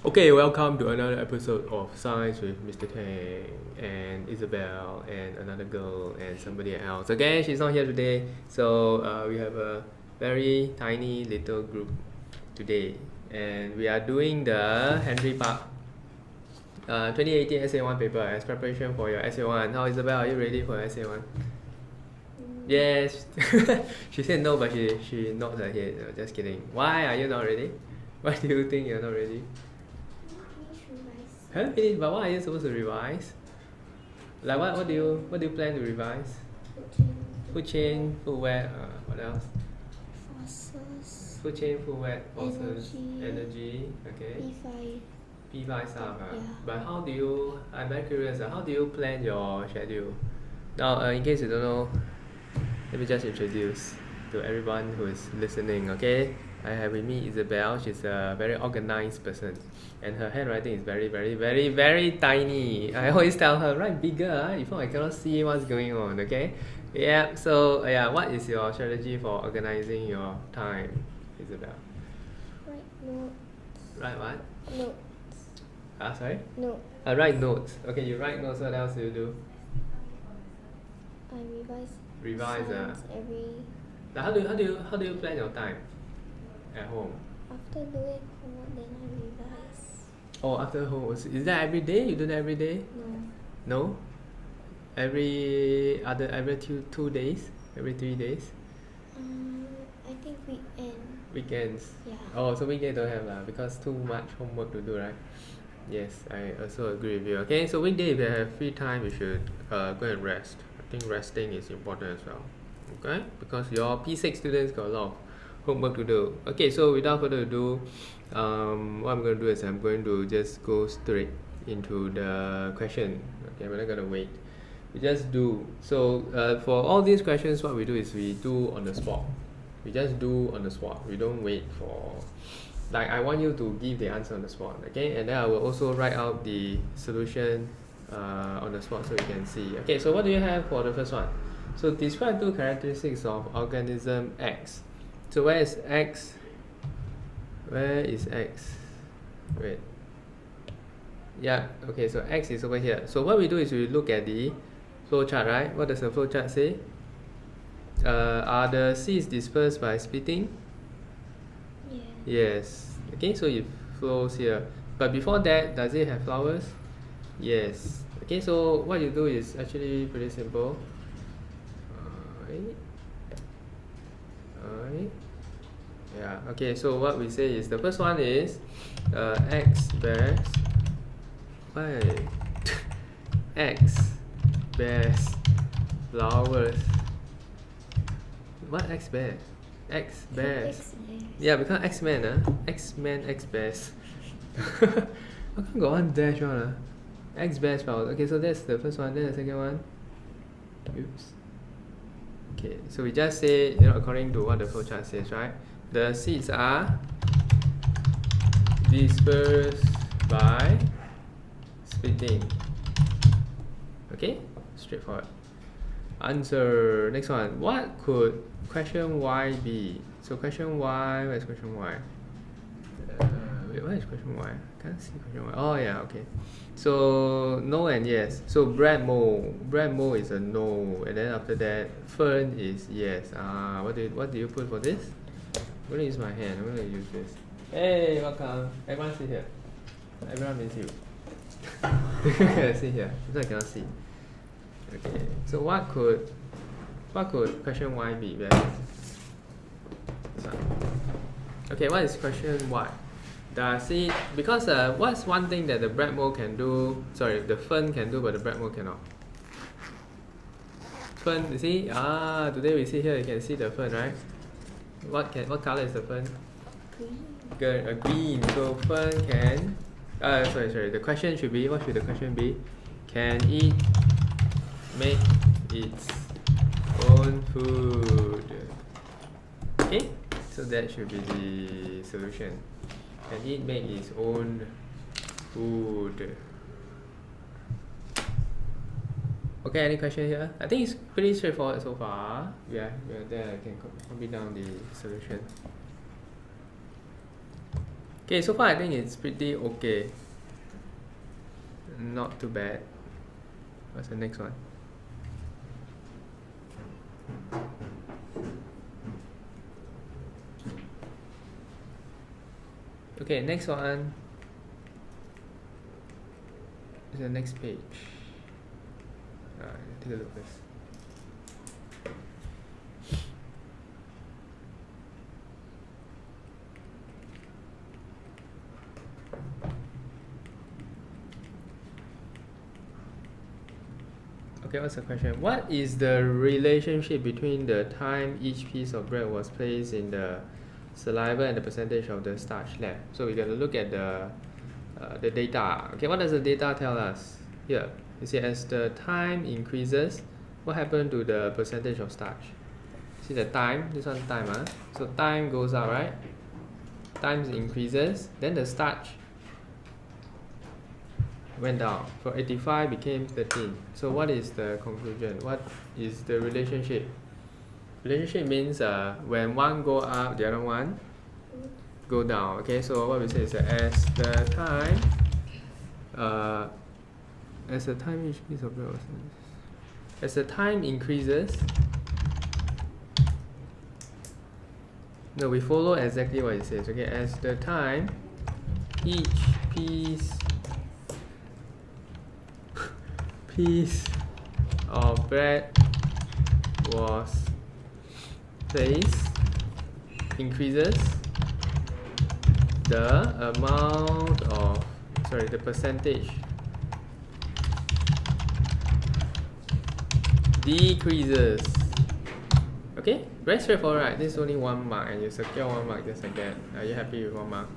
Okay, welcome to another episode of Science with Mr. Tang and Isabel and another girl and somebody else. Again, she's not here today, so we have a very tiny little group today, and we are doing the Henry Park 2018 SA1 paper as preparation for your SA1. How, Isabel, are you ready for SA1? Yes. She said no, but she nods her head. No, just kidding. Why are you not ready? Why do you think you're not ready? Huh? But what are you supposed to revise? Like what do you plan to revise? Food chain, food web, what else? Forces. Food chain, food web, forces, energy, okay. P5 stuff. Yeah. But how do you, I'm very curious, how do you plan your schedule? Now, in case you don't know, let me just introduce to everyone who is listening, okay? I have with me Isabel. She's a very organized person, and her handwriting is very, very, very, very tiny. I always tell her, write bigger, if not I cannot see what's going on, okay? Yeah, so what is your strategy for organizing your time, Isabel? Write notes. Write what? Notes. Sorry? No. Write notes. Okay, you write notes, what else do you do? I revise. Revise, science every. Now, how do you plan your time at home? After doing homework, then I revise. Oh, after home, is that every day? You do that every day? No. No? Every 2 days? Every 3 days? I think weekend. Weekends? Yeah. Oh, so weekend don't have because too much homework to do, right? Yes, I also agree with you. Okay, so weekday if you have free time, you should go and rest. I think resting is important as well. Okay, because your P6 students got a lot of homework to do. Okay, so without further ado, what I'm going to do is I'm going to just go straight into the question. Okay, we're not going to wait. We just do. So for all these questions, what we do is we do on the spot. We just do on the spot. We don't wait for, like, I want you to give the answer on the spot, okay? And then I will also write out the solution on the spot so you can see. Okay, so what do you have for the first one? So describe two characteristics of organism X. So where is X? Where is X? Wait. Yeah, okay, so X is over here. So what we do is we look at the flowchart, right? What does the flowchart say? Are the seeds dispersed by splitting? Yeah. Yes. Okay, so it flows here. But before that, does it have flowers? Yes. Okay, so what you do is actually pretty simple. Alright. Yeah, okay, so what we say is the first one is X bears. Why? X bears flowers. What X bears? X bears. Yeah, because X-Men, X-Men, X bears. How come got one dash one? X bears flowers. Okay, so that's the first one. Then the second one. Oops. Okay, so we just say, according to what the flowchart says, right? The seeds are dispersed by splitting. Okay, straightforward. Answer. Next one. What could question Y be? So question Y, where's question Y? Wait, where is question Y? Can't see question Y. Oh yeah, okay. So no and yes. So bread mold is a no, and then after that fern is yes. What do you put for this? I'm gonna use my hand. I'm gonna use this. Hey, welcome. Everyone sit here. Everyone means you. Sit here. This I cannot see. Okay. So what could question Y be? This one. Okay, what is question Y? Does it, because what's one thing that the bread mold can do? Sorry, the fern can do, but the bread mold cannot. Fern, you see? Today we see here. You can see the fern, right? What color is the fern? Green. Green. So fern can. Sorry. The question should be. What should the question be? Can it make its own food? Okay. So that should be the solution. Can it make its own food? Okay, any question here? I think it's pretty straightforward so far. Yeah, there I can copy down the solution. Okay, so far I think it's pretty okay. Not too bad. What's the next one? Okay, next one is the next page. Take a look first. Okay, what's the question? What is the relationship between the time each piece of bread was placed in the saliva and the percentage of the starch left? So we're going to look at the data. Okay, what does the data tell us? Here, you see as the time increases, what happened to the percentage of starch? See the time, this one time, so time goes up, right? Time increases, then the starch went down. For 85 became 13. So what is the conclusion? What is the relationship? Relationship means when one go up, the other one go down. Okay, so what we say is that as the time each piece of bread was, as the time increases, no, we follow exactly what it says. Okay, as the time each piece of bread was placed increases, the amount of, the percentage decreases. Okay, very straightforward, right? This is only 1 mark and you secure 1 mark just like that. Are you happy with 1 mark?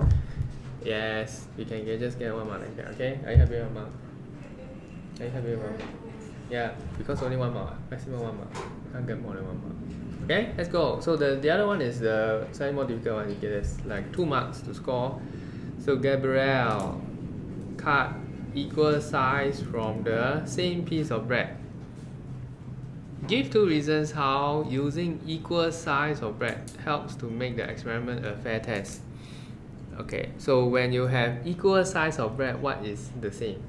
Yes, you can just get 1 mark like that. Okay, are you happy with 1 mark? Are you happy with 1 mark? Yeah, because only 1 mark, maximum 1 mark. You can't get more than 1 mark. Okay, let's go. So the other one is the slightly more difficult one. You get this like 2 marks to score. So Gabrielle cut equal size from the same piece of bread. Give 2 reasons how using equal size of bread helps to make the experiment a fair test. Okay, so when you have equal size of bread, what is the same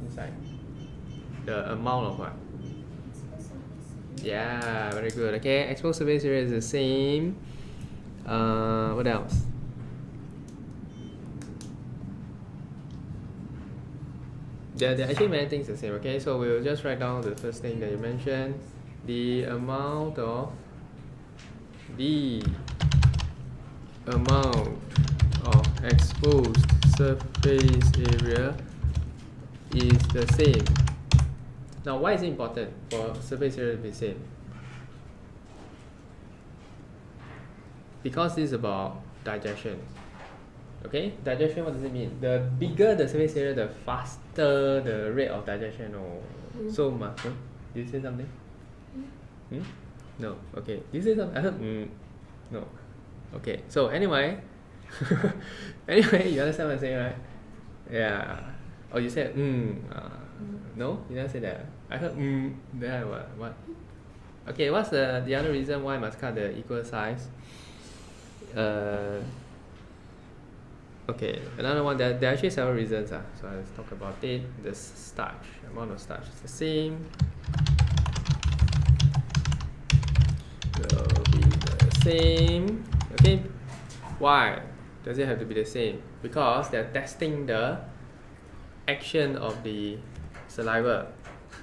inside? The amount of what? Yeah, very good. Okay, exposed surface area is the same. What else? There are actually many things the same. Okay, so we'll just write down the first thing that you mentioned. The amount of exposed surface area is the same. Now, why is it important for surface area to be same? Because this is about digestion. Okay, digestion, what does it mean? The bigger the surface area, the faster the rate of digestion. So much. Did you say something? No. Okay. Did you say something? I heard no. Okay. So anyway, you understand what I'm saying, right? Yeah. Oh, you said no, you didn't say that. I heard then what? Okay. What's the other reason why I must cut the equal size? Okay. Another one. There are actually several reasons. So let's talk about it. The starch amount of starch is the same. Will be the same. Okay, why does it have to be the same? Because they're testing the action of the saliva.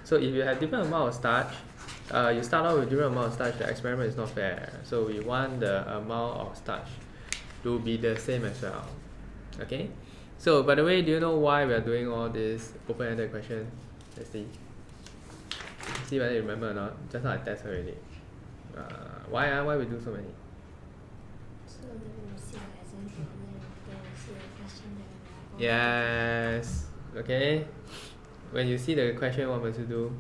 So if you have different amount of starch, you start out with different amount of starch, the experiment is not fair. So we want the amount of starch to be the same as well. Okay, so by the way, do you know why we are doing all this open-ended question? Let's see whether you remember or not. Just now I test already. Why we do so many? So that we see the example and then we see the question that we Yes. are Okay. When you see the question, what must you do?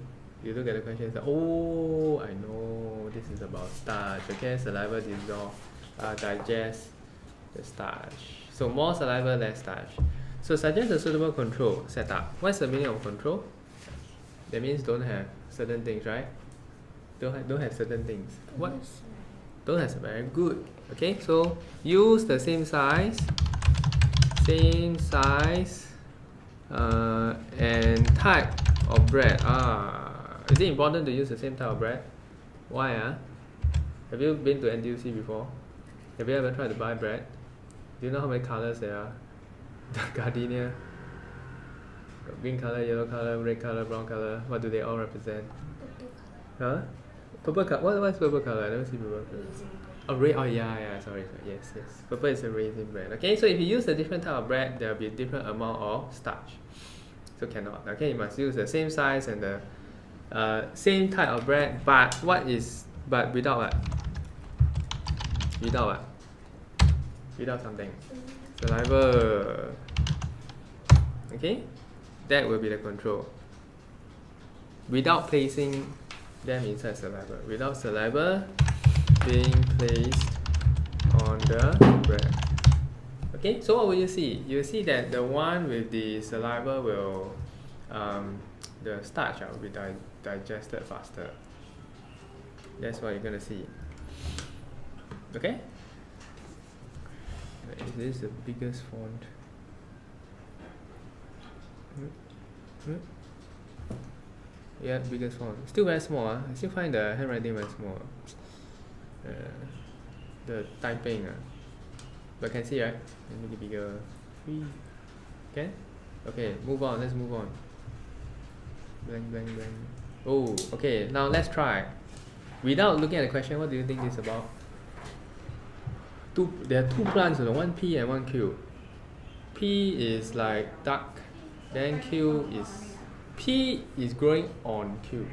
You look at the question and say, oh, I know this is about starch. Okay, saliva dissolve, digest the starch. So more saliva, less starch. So suggest a suitable control setup. What's the meaning of control? That means don't have certain things, right? Don't have certain things. What? Don't have, very good. Okay, so use the same size same size and type of bread. Is it important to use the same type of bread? Why? Have you been to NTUC before? Have you ever tried to buy bread? Do you know how many colors there are? The gardenia, green color, yellow color, red color, brown color. What do they all represent? Purple color. Huh? Purple color. What's purple color? I never see purple color. Raisin bread. Oh, yeah. Sorry. Yes. Purple is a raisin bread. Okay, so if you use a different type of bread, there will be a different amount of starch. So cannot. Okay, you must use the same size and the same type of bread, but without what? Without something. Saliva. Okay, that will be the control. Without placing them inside saliva. Without saliva being placed on the bread. Okay, so what will you see? You'll see that the one with the saliva will, the starch will be digested faster. That's what you're going to see. Okay? Is this the biggest font? Yeah, biggest font. Still very small. I still find the handwriting very small. The typing. But can see, right? Make it bigger. Can? Okay, move on. Let's move on. Blank. Oh, okay. Now let's try. Without looking at the question, what do you think this is about? There are two plants, one P and one Q. P is like duck, then P is growing on Q.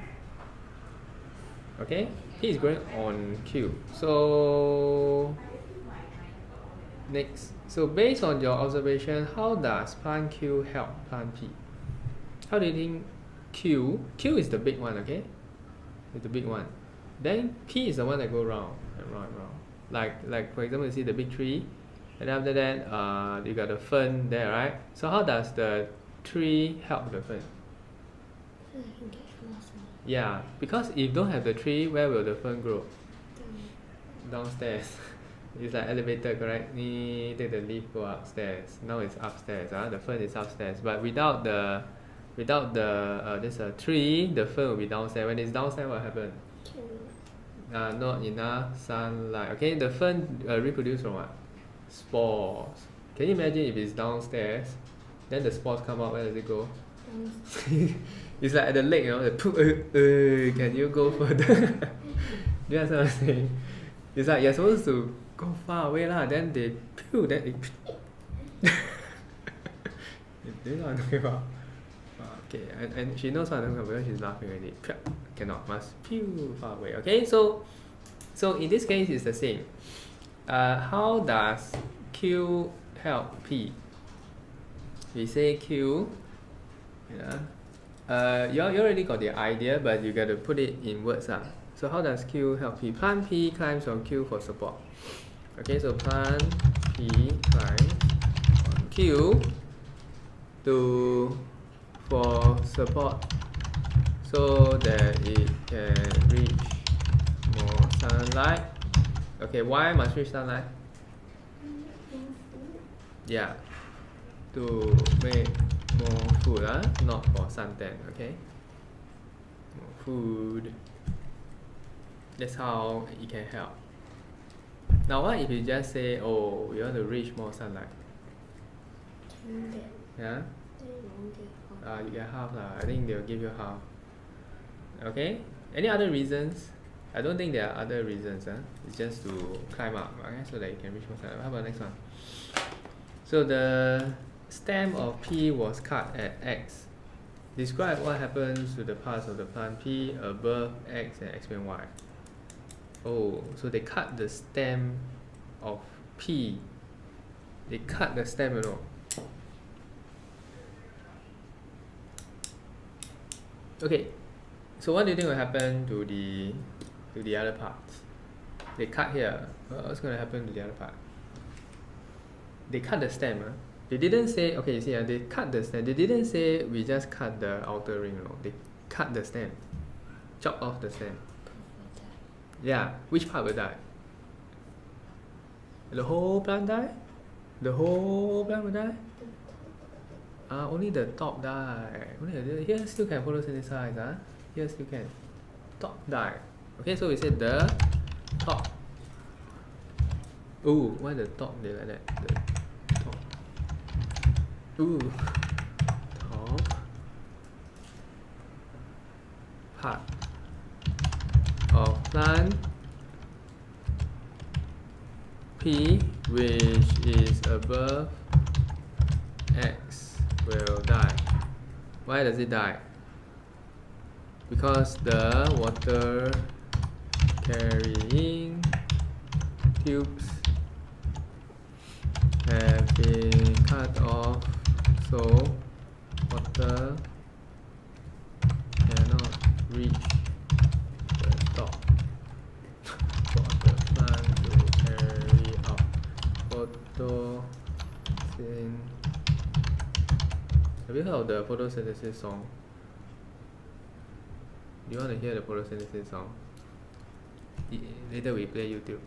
Okay? P is growing on Q. So next. So based on your observation, how does plant Q help plant P? How do you think Q is the big one, okay? It's the big one. Then P is the one that go round and round and round. Like for example, you see the big tree, and after that, you got the fern there, right? So how does the tree help the fern? So I can catch more sun. Yeah, because if you don't have the tree, where will the fern grow? Downstairs. It's like elevator, correct? Take the lift, go upstairs. Now it's upstairs. The fern is upstairs. But without this tree, the fern will be downstairs. When it's downstairs, what happens? Not enough sunlight. Okay, the fern reproduce from what? Spores. Can you imagine if it's downstairs, then the spores come out, where does it go? It's like at the leg, can you go further? Do you understand what I'm saying? It's like you're supposed to go far away lah, then they pew, then it do you know what I'm talking about? Okay, and she knows what I'm talking about because she's laughing already. Cannot, must pew far away. Okay, so in this case it's the same. How does Q help P? We say Q. You already got the idea, but you got to put it in words. So how does Q help P? Plant P climbs on Q for support. Okay, so plant P climbs on Q for support, so that it can reach more sunlight. Okay, why must reach sunlight? Yeah, to make more food, not for suntan. Okay, more food. That's how it can help. Now what if you just say, oh, you want to reach more sunlight? Yeah? You get half lah. I think they'll give you half. Okay? Any other reasons? I don't think there are other reasons. It's just to climb up, okay? So that you can reach more sunlight. How about the next one? So the stem of P was cut at X. Describe what happens to the parts of the plant P above X and explain why. Oh, so they cut the stem of P. They cut the stem, you know. Okay, so what do you think will happen to the other parts? They cut here. What's going to happen to the other part? They cut the stem. They didn't say, okay, you see, they cut the stem. They didn't say we just cut the outer ring. No. They cut the stem. Chop off the stem. Yeah, which part will die? The whole plant die? The whole plant will die? Only the top die. Here still can photosynthesize. Here still can. Top die. Okay, so we said the top. Ooh, why the top they like that? The top. Ooh. Top part of plant P which is above X will die. Why does it die? Because the water carrying tubes have been cut off, so water cannot reach the top for the plant to carry out photosynthesis. Have you heard of the photosynthesis song? Do you want to hear the photosynthesis song? Later we play YouTube.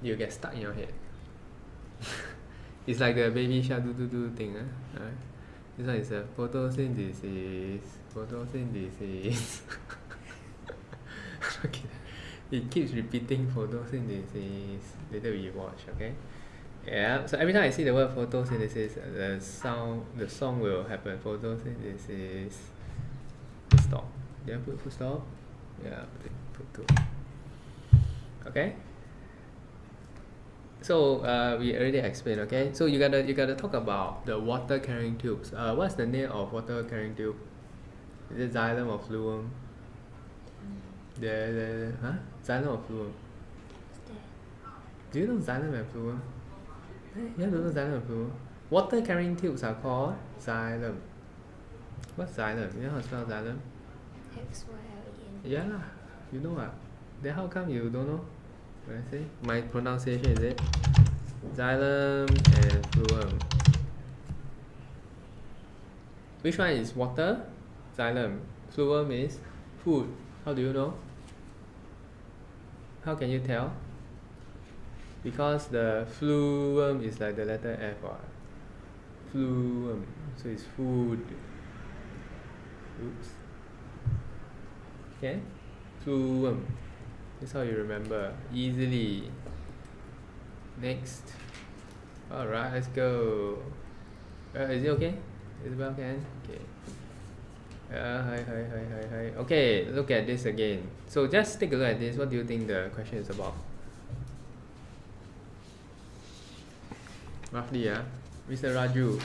You get stuck in your head. It's like the baby shark do thing. This one is a photosynthesis. Okay. It keeps repeating photosynthesis. Later we watch, okay? Yeah, so every time I see the word photosynthesis, the song will happen. Photosynthesis. Stop. Did I put full stop? Yeah, put two. Okay? So we already explained, okay? So you gotta talk about the water carrying tubes. What's the name of water carrying tube? Is it xylem or phloem? Xylem or phloem? Do you know xylem and phloem? You don't know xylem and phloem? Water carrying tubes are called xylem. What's xylem? You know how to spell xylem? XYLEM. Yeah lah, you know what? Then how come you don't know? What I say? My pronunciation is it? Xylem and phloem. Which one is water? Xylem. Phloem is food. How do you know? How can you tell? Because the phloem is like the letter F. Phloem. So it's food. Oops. Okay? Phloem. That's how you remember. Easily. Next. Alright, let's go. Is it okay? Isabel can? Okay. Hi. Okay, look at this again. So just take a look at this. What do you think the question is about? Roughly, Mr. Raju.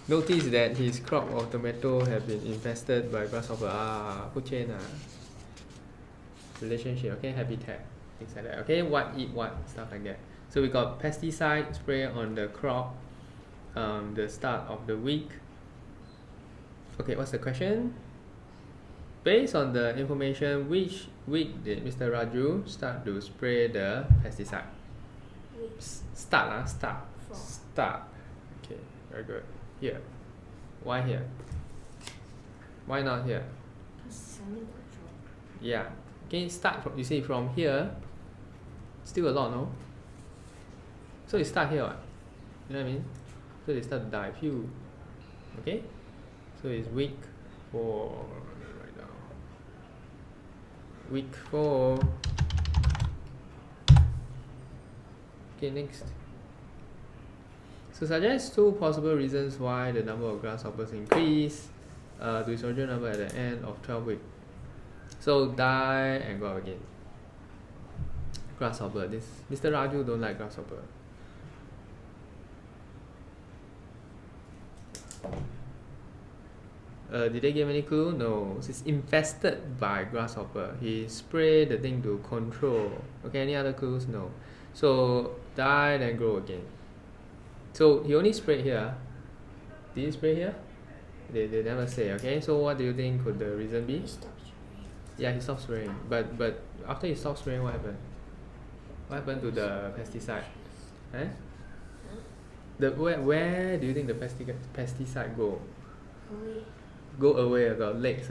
Notice that his crop of tomato have been infested by grasshopper. Food chain. Relationship, okay, habitat, things like that. Okay, what eat what, stuff like that. So we got pesticide spray on the crop, the start of the week. Okay, what's the question? Based on the information, which week did Mr. Raju start to spray the pesticide? Start. Okay, very good. Here. Why here? Why not here? Yeah. Okay, start from, you see, from here, still a lot, no? So you start here, what? You know what I mean? So they start to die. Phew. Okay? So it's week 4 right now. Week 4. Okay, next. So suggest 2 possible reasons why the number of grasshoppers increase to its original number at the end of 12 weeks. So die and go up again. Grasshopper. This Mr. Raju don't like grasshopper. Did they give any clue? No. It's infested by grasshopper. He sprayed the thing to control. Okay, any other clues? No. So die then grow again. So he only sprayed here. Did he spray here? They never say. Okay. So what do you think could the reason be? Yeah, he stopped spraying. But after he stopped spraying, what happened? What happened to the pesticide? Where do you think the pesticide go? Away. Go away. Got legs.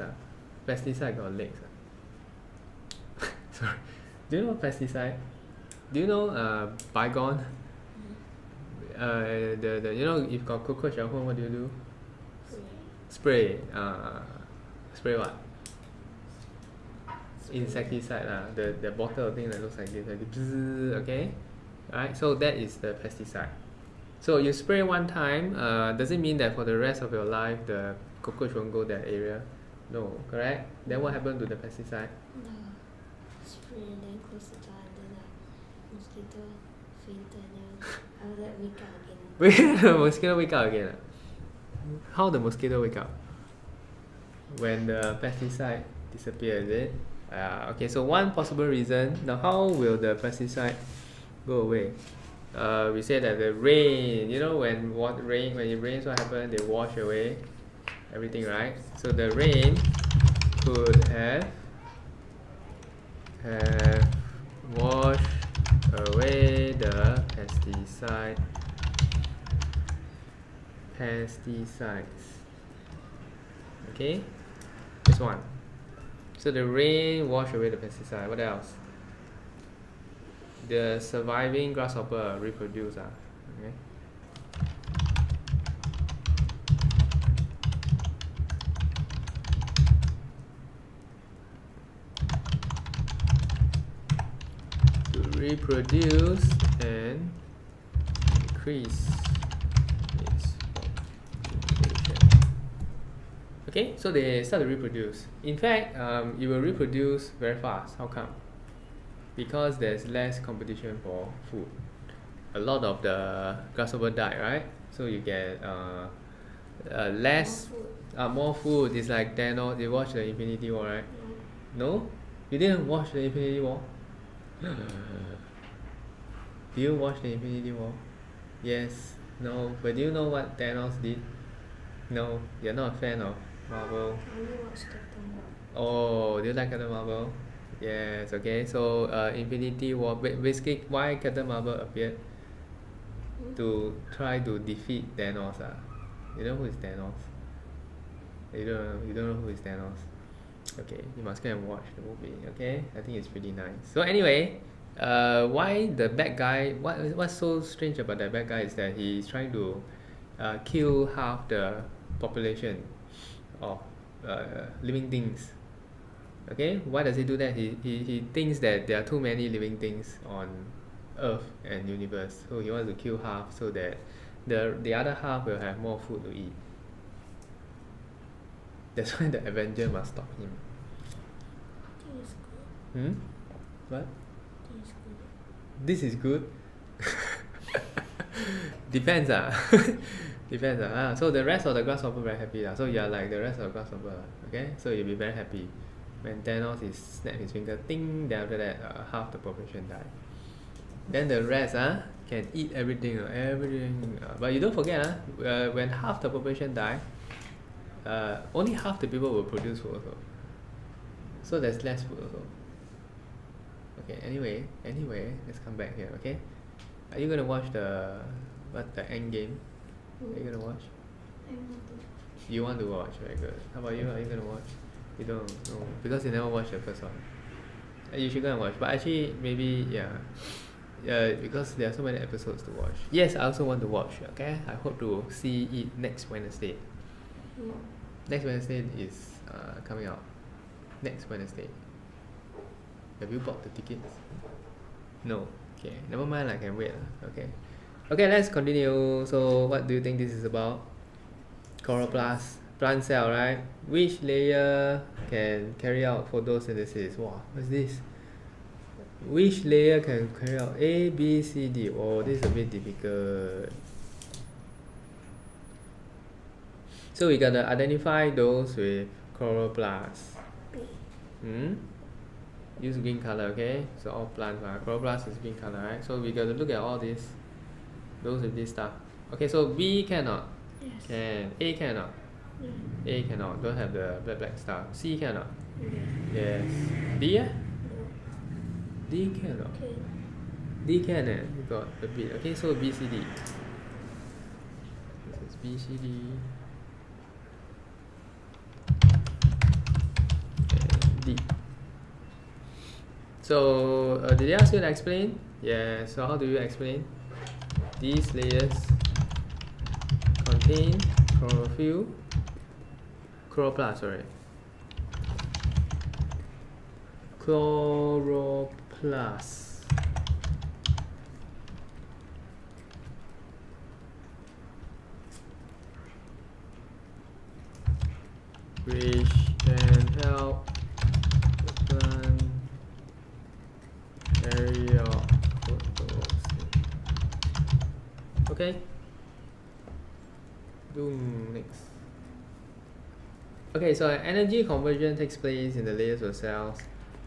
Pesticide got legs. Sorry. Do you know pesticide? Do you know bygone? you know, if you've got cockroach at home, what do? Spray. Spray what? Insecticide, the bottle thing that looks like this, okay? Alright, so that is the pesticide. So you spray one time, does it mean that for the rest of your life the cockroach won't go that area? No, correct? Then what happened to the pesticide? No. Spray and then close the door and then the mosquito fainted and then after that wake up again. The mosquito wake up again? How the mosquito wake up? When the pesticide disappears, is it? Okay, so one possible reason. Now how will the pesticide go away? We say that the rain, you know, when it rains, what happens? They wash away everything, right? So the rain could have washed away the pesticides. Okay, this one. So the rain wash away the pesticide. What else? The surviving grasshopper reproduce. Okay. To reproduce and increase its population. Okay, so they start to reproduce. In fact, it will reproduce very fast. How come? Because there's less competition for food. A lot of the grasshopper die, right? So you get less, more food. It's like Thanos. You watch the Infinity War, right? No? You didn't watch the Infinity War? Do you watch the Infinity War? Yes. No. But do you know what Thanos did? No. You're not a fan of Marvel. I only watched Captain Marvel. Oh, do you like Captain Marvel? Yes, okay. So Infinity War, basically why Captain Marvel appeared? To try to defeat Thanos. You know who is Thanos? You don't know who is Thanos? Okay, you must go and watch the movie, okay? I think it's pretty nice. So anyway, why the bad guy, what's so strange about that bad guy is that he's trying to kill half the population of living things. Okay, why does he do that? He thinks that there are too many living things on Earth and universe, so he wants to kill half so that the other half will have more food to eat. That's why the Avenger must stop him. This is good. What? This is good. This is good? Depends. Depends. So the rest of the grasshopper very happy. So you are like the rest of the grasshopper. Okay? So you'll be very happy. When Thanos snap his finger, ting, then after that half the population die. Then the rest can eat everything. But you don't forget, when half the population die, only half the people will produce food also. So there's less food also. Okay, anyway, let's come back here, okay? Are you gonna watch the end game? Are you gonna watch? I want to watch. You want to watch, very good. How about you? Are you gonna watch? You don't? No, because you never watched the first one. You should go and watch. But actually, maybe, because there are so many episodes to watch. Yes, I also want to watch, okay? I hope to see it next Wednesday. Next Wednesday is coming out. Next Wednesday. Have you bought the tickets? No. Okay, never mind, I can wait. Okay. Okay, let's continue. So, what do you think this is about? Chloroplast. Plant cell, right? Which layer can carry out photosynthesis? Wow, what's this? Which layer can carry out A, B, C, D? Oh, this is a bit difficult. So we gotta identify those with chloroplast. Use green color, okay? So all plants, chloroplast is green color, right? So we gotta look at all this. Those with this stuff. Okay, so B cannot. Yes. Can. A cannot. A cannot. Don't have the black stuff. C cannot. Yes. D? No. D cannot. Okay. D can. You got a bit. Okay, so B, C, D. This is B, C, D. And D. So, did they ask you to explain? Yeah, so how do you explain? these layers contain chlorophyll, chloroplast, sorry. Chloroplast. Which can help the plant carry out photosynthesis. Okay. Boom. Next. Okay, so energy conversion takes place in the layers of cells.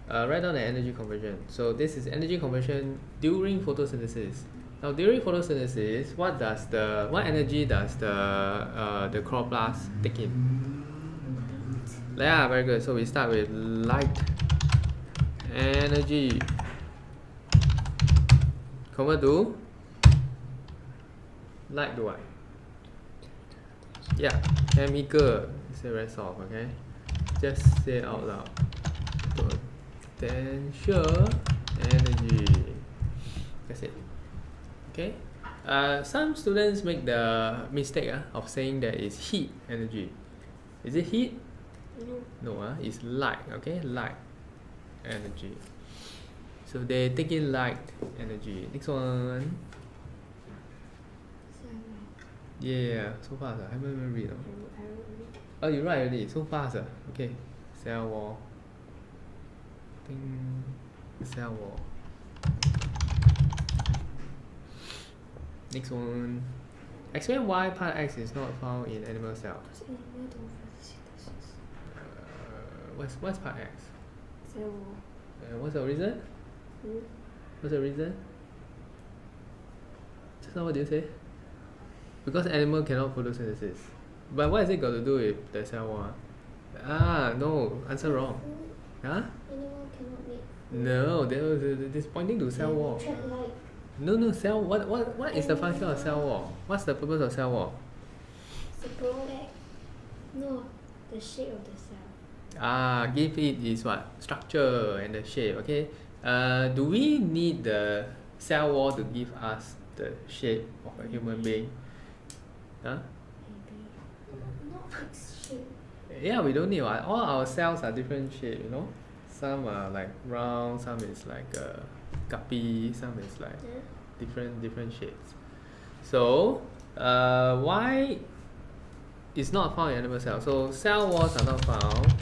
Write down the energy conversion. So this is energy conversion during photosynthesis. Now during photosynthesis, what energy does the chloroplast take in? Yeah, very good. So we start with light energy. Convert to light to what? Yeah, chemical. It's the rest of, okay? Just say it out loud. Potential energy. That's it. Okay? Some students make the mistake of saying that it's heat energy. Is it heat? No, it's light, okay? Light energy. So they take in light energy. Next one. Yeah, so fast. I haven't even read. Oh, you write already. So fast. Okay. Cell wall. Cell wall. Next one. Explain why part X is not found in animal cells. What's part X? Cell wall. What's the reason? What's the reason? Just now what did you say? Because animal cannot photosynthesis. But what has it got to do with the cell wall? No, answer wrong. Huh? Animal cannot make. No, this pointing to cell wall. Trap light. No, cell. What is the function of cell wall? What's the purpose of cell wall? To protect. No, the shape of the cell. Give it is what? Structure and the shape, okay? Do we need the cell wall to give us the shape of a human being? Huh? Maybe. Not fixed shape. Yeah, we don't need what? All our cells are different shape, you know? Some are like round, some is like a guppy, some is like different shapes. So, why it's not found in animal cells? So cell walls are not found.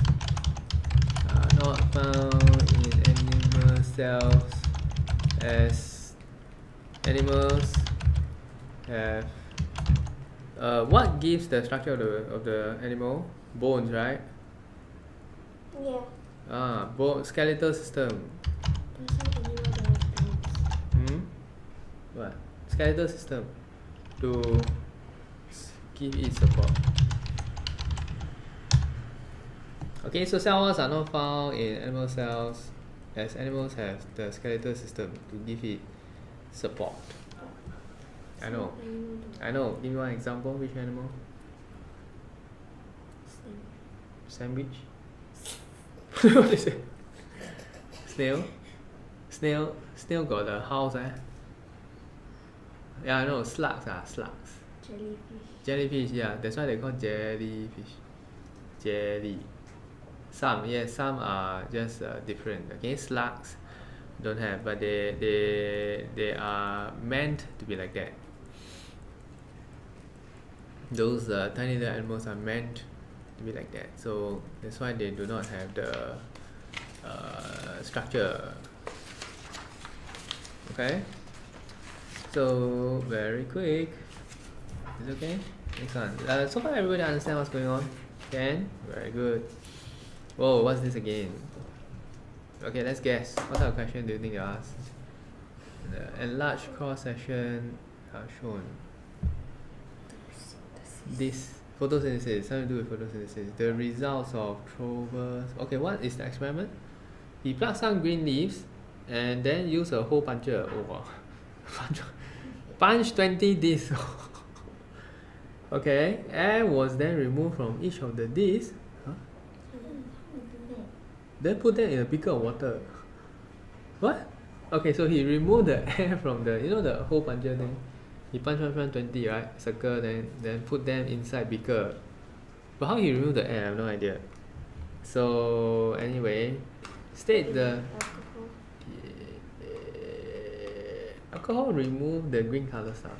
Not found in animal cells, as animals have what gives the structure of the animal? Bones, right? Yeah. Skeletal system. But some animal don't have bones. What? Skeletal system to give it support. Okay, so cell walls are not found in animal cells, as animals have the skeletal system to give it support. I know. Give me one example. Which animal? Sandwich? What is it? Snail? Snail got a house, Yeah, I know. Slugs. Jellyfish, yeah. That's why they call jellyfish. Jelly. Some are just different. Okay, slugs don't have, but they are meant to be like that. Those tiny little animals are meant to be like that. So that's why they do not have the structure. Okay. So very quick. Is it okay? Next one. So far everybody understand what's going on? Can? Very good. Whoa, what's this again? Okay, let's guess. What type of question do you think you asked? The enlarged cross section shown. This photosynthesis, something to do with photosynthesis. The results of Trover's. Okay, what is the experiment? He plucked some green leaves and then used a hole puncher. Oh wow. Punch 20 discs. Okay, air was then removed from each of the discs. Then put them in a beaker of water. What? Okay, so he removed the air from the, the hole puncher thing. He punch 20, right? Circle, then put them inside beaker. But how he remove the air? I have no idea. So anyway, state the alcohol remove the green color stuff.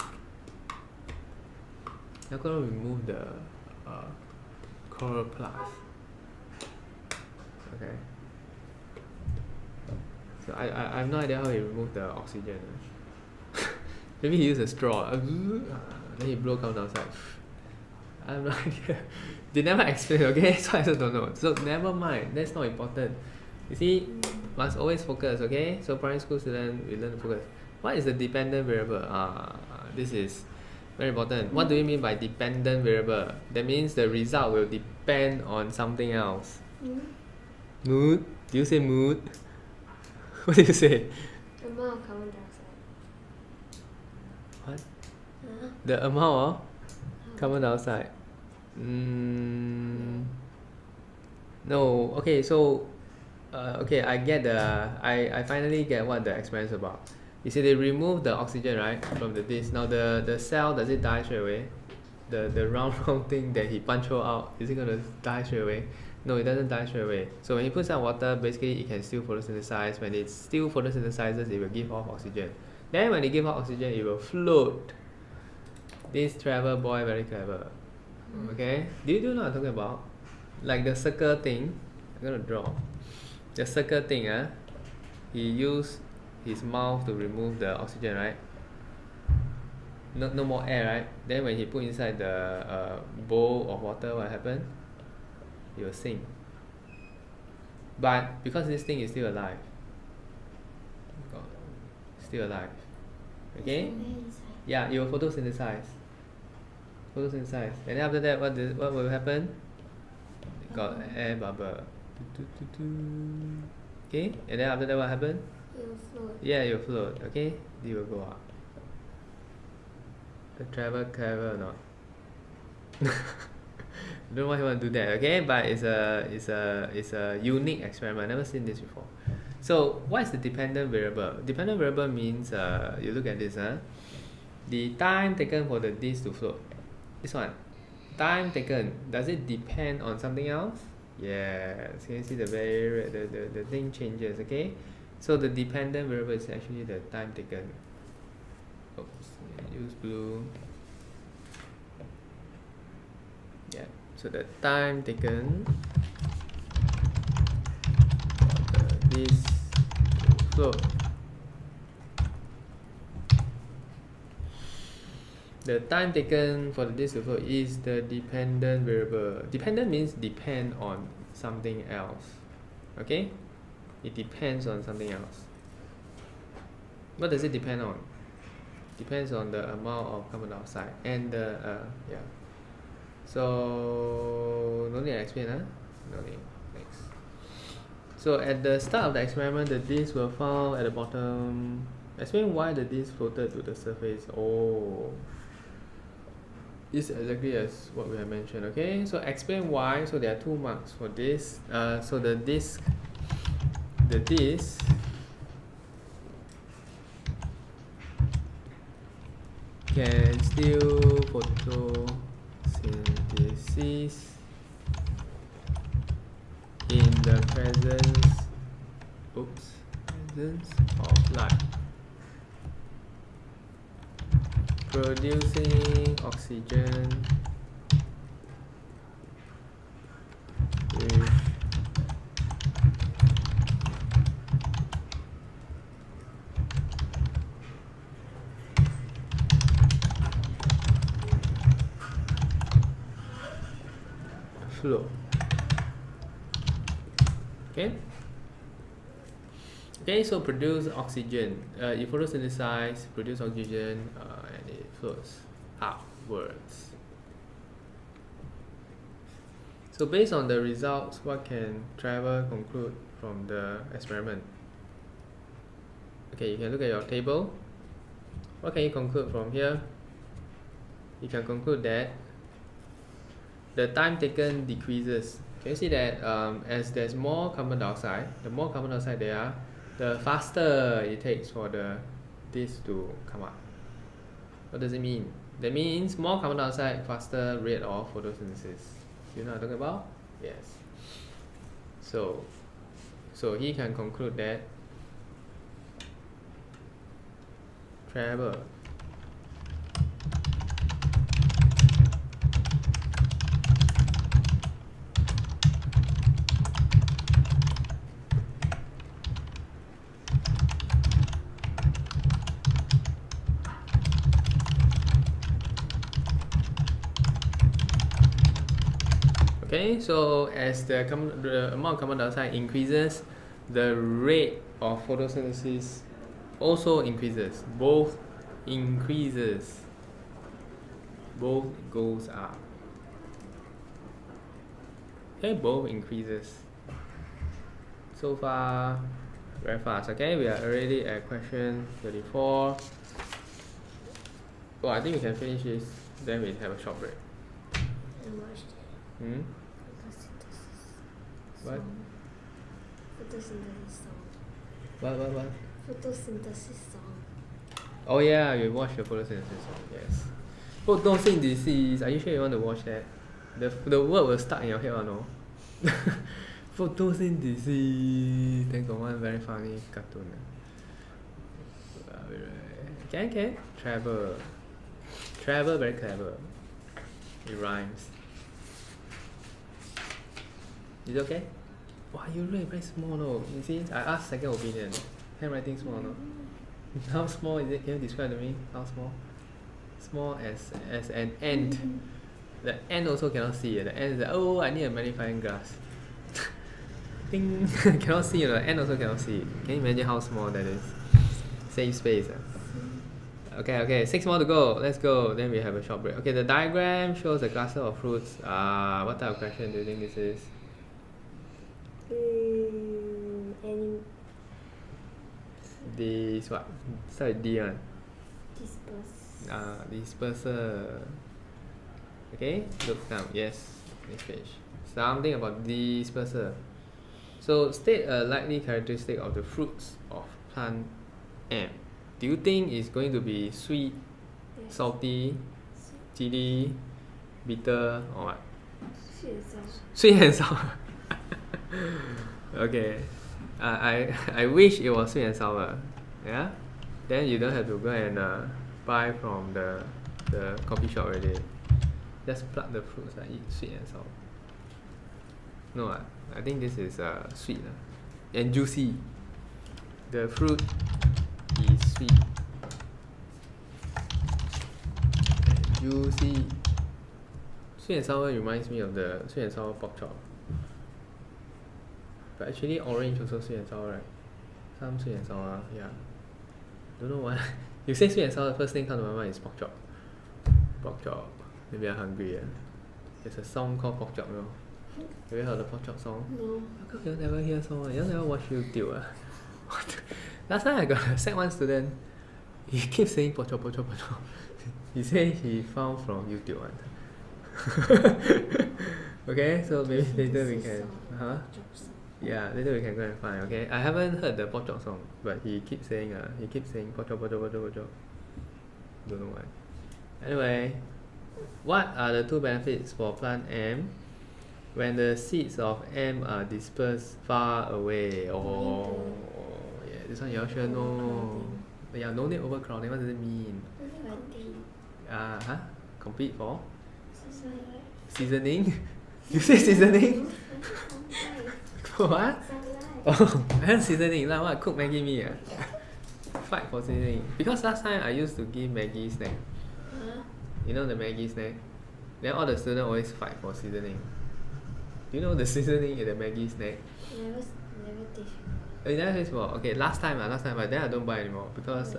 Alcohol remove the chloroplast. Okay. So I have no idea how he removed the oxygen. Maybe he used a straw. Then he blow carbon dioxide. I have no idea. They never explain, okay? So I also don't know. So never mind. That's not important. You see, must always focus, okay? So primary school student, we learn to focus. What is the dependent variable? This is very important. What do you mean by dependent variable? That means the result will depend on something else. Mood? Do you say mood? What do you say? The amount of carbon dioxide. What? The amount of carbon dioxide? No. Okay, so okay, I finally get what the experiment is about. You see, they remove the oxygen, right, from the disc. Now the cell, does it die straight away? The round thing that he punch hole out, is it gonna die straight away? No, it doesn't die straight away. So when you put some water, basically it can still photosynthesize. When it still photosynthesizes, it will give off oxygen. Then when it gives off oxygen, it will float. This travel boy very clever. Okay? Do you know what I'm talking about? Like the circle thing. I'm gonna draw. The circle thing, he used his mouth to remove the oxygen, right? No more air, right? Then when he put inside the bowl of water, what happened? It will sink. But because this thing is still alive, still alive, okay? Yeah, it will photosynthesize. And then after that, what will happen? It got air bubble. Okay, and then after that, what happened? It will float. Yeah, it will float. Okay, it will go up. The travel clever or not? Don't know why he want to do that, okay? But it's a unique experiment. I've never seen this before. So what is the dependent variable? Dependent variable means you look at this, the time taken for the disc to float. This one, time taken. Does it depend on something else? Yes. Can you see the thing changes? Okay. So the dependent variable is actually the time taken. Oops. Use blue. Yeah. So the time taken for this to float. The time taken for the disc to float is the dependent variable. Dependent means depend on something else. Okay? It depends on something else. What does it depend on? Depends on the amount of carbon dioxide and the yeah. So no need to explain, No need. Next. So at the start of the experiment, the disc were found at the bottom. Explain why the disc floated to the surface. Oh, it's exactly as what we have mentioned. Okay, so explain why. So there are 2 marks for this. So the disc can still photosynthesis in the presence of light, producing oxygen with flow. Okay, so produce oxygen. You photosynthesize, produce oxygen, and it flows upwards. So based on the results, what can Trevor conclude from the experiment? Okay, you can look at your table. What can you conclude from here? You can conclude that the time taken decreases. Can you see that as there's more carbon dioxide, the more carbon dioxide there are, the faster it takes for this to come up. What does it mean? That means more carbon dioxide, faster rate of photosynthesis. You know what I'm talking about? Yes. So he can conclude that travel okay, so as the amount of carbon dioxide increases, the rate of photosynthesis also increases. Both increases. Both goes up. Okay, both increases. So far, very fast. Okay, we are already at question 34. Well, I think we can finish this. Then we have a short break. I watched it. Photosynthesis. What? Photosynthesis song. What? Photosynthesis song. Oh yeah, you watched the photosynthesis song. Yes. Photosynthesis. Are you sure you want to watch that? The word will stuck in your head or no? Photosynthesis. Then got one very funny cartoon. Can. Travel very clever. It rhymes. Is it okay? Wow, you write very small no. You see, I asked second opinion. Handwriting small no. How small is it? Can you describe to me? How small? Small as an ant. The ant also cannot see. The ant is like, oh, I need a magnifying glass. Ding. Cannot see. The ant also cannot see. Can you imagine how small that is? Save space. Okay, 6 more to go. Let's go. Then we have a short break. Okay, the diagram shows a cluster of fruits. What type of question do you think this is? This what? Start with D one. Disperse. Disperser. Okay, look down. Yes, next page. Something about disperser. So state a likely characteristic of the fruits of plant M. Do you think it's going to be sweet, salty, chili, bitter, or what? Sweet and sour. Sweet and sour. Okay. I wish it was sweet and sour. Yeah? Then you don't have to go and buy from the coffee shop already. Just pluck the fruits and eat sweet and sour. No, I think this is sweet and juicy. The fruit is sweet and juicy. Sweet and sour reminds me of the sweet and sour pork chop. But actually orange also sweet and sour, right? Some sweet and sour, yeah. Don't know why. You say sweet and sour, the first thing come to my mind is pork chop. Pork chop. Maybe I'm hungry. There's a song called Pork Chop, you know. Have you heard the pork chop song? No. How come you never hear song? You never watch YouTube? Last time I got a SEC1 student. He keeps saying pork chop. He said he found from YouTube one. Okay, so maybe later we can. Yeah, later we can go and find. Okay, I haven't heard the pork chop song, but he keeps saying pork chop. Don't know why. Anyway, what are the two benefits for plant M when the seeds of M are dispersed far away? Oh, yeah, this one you all should know. Yeah, no need overcrowding. What does it mean? Compete for seasoning. You say seasoning? What? Oh, I heard seasoning. Like what? Cook Maggie mee. Fight for seasoning. Because last time I used to give Maggie snack. You know the Maggie snack? Then all the students always fight for seasoning. Do you know the seasoning in the Maggie snack? Never taste. You never taste before? Okay, last time, but then I don't buy anymore because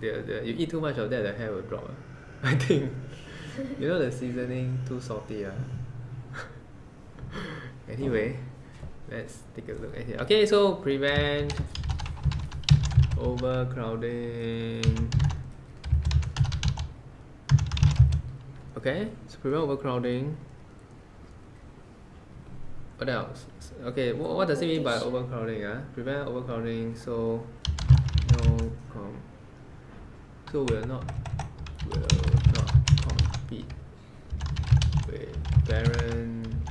you eat too much of that, the hair will drop. I think. You know the seasoning too salty. Anyway, let's take a look at here. Okay, so prevent overcrowding. Okay, so prevent overcrowding. What else? Okay, what does it mean by overcrowding? Prevent overcrowding, so no so will not compete with barren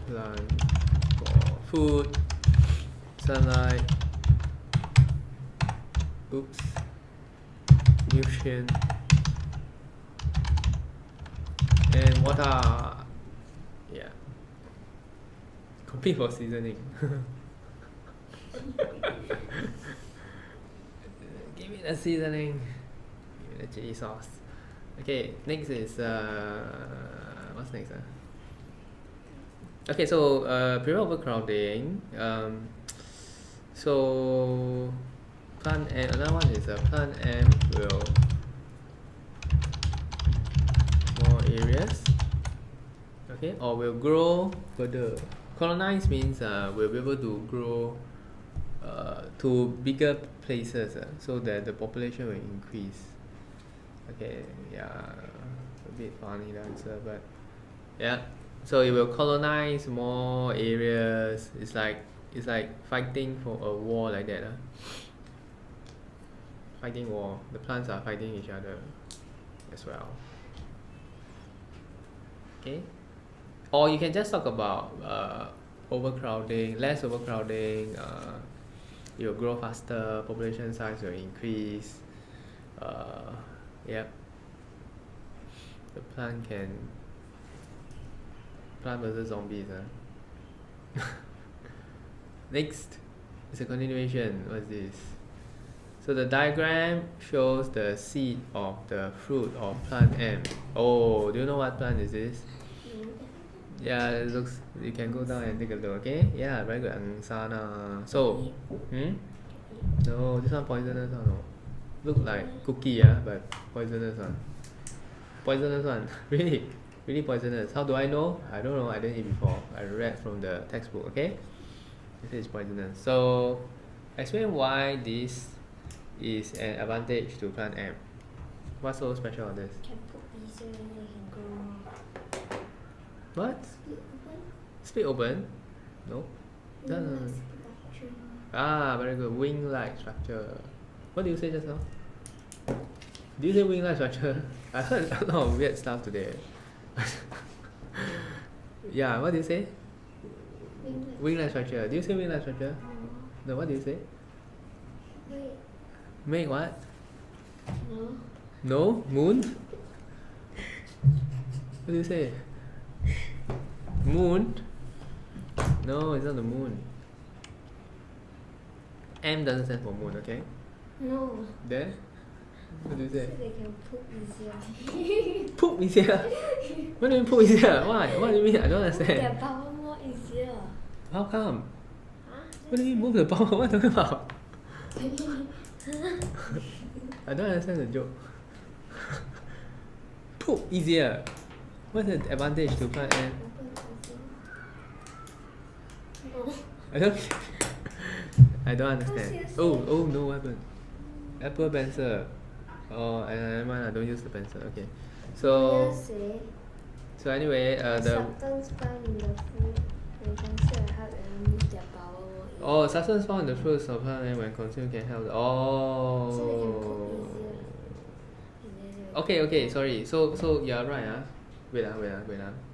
plant for food, sunlight, nutrient, and water. Yeah. Compete for seasoning. Give me the seasoning. Give me the chili sauce. Okay, next is what's next? Okay, so prevent overcrowding. So plant M. Another one is plant M will more areas. Okay, or will grow further. Colonize means we'll be able to grow to bigger places, so that the population will increase. Okay, yeah, a bit funny the answer, but yeah. So it will colonize more areas. It's like fighting for a war like that. Fighting war. The plants are fighting each other as well. Okay. Or you can just talk about overcrowding, less overcrowding. It will grow faster. Population size will increase. Yep. The plant versus zombies. Next is a continuation. What's this? So the diagram shows the seed of the fruit of plant M. Oh, do you know what plant is this? Yeah, it looks. You can go down and take a look. Okay. Yeah, very good. Sana. So, no, this one poisonous one. No. Look like cookie, but poisonous one. Poisonous one. Really poisonous. How do I know? I don't know. I didn't eat before. I read from the textbook. Okay. This is poisonous. So, explain why this is an advantage to plant M. What's so special on this? Can put easier and they can grow more. What? Split open? No. No. Ah, very good. Wing-like structure. What did you say just now? Did you say wing-like structure? I heard a lot of weird stuff today. Yeah, what did you say? Wing-like structure. Did you say wing-like structure? No, what did you say? Wait. Make what? No. No? Moon? What do you say? Moon? No, it's not the moon. M doesn't stand for moon, okay? No. Then? What do you say? So they can poop easier. Poop easier? What do you mean poop easier? Why? What do you mean? I don't understand. Their power more easier. How come? Huh? What do you mean move the power? What are you talking about? I don't understand the joke. Poop easier. What's the advantage to plant M? No. I don't understand. Oh no, what happened? Apple pencil. Oh, never mind, I don't use the pencil. Okay. So anyway, the substance found in the food when consumed help them move their power more easier. substance found in the fruits of plant and when consumed can help. So they can poop easier. Okay, sorry. So you are right, Wait.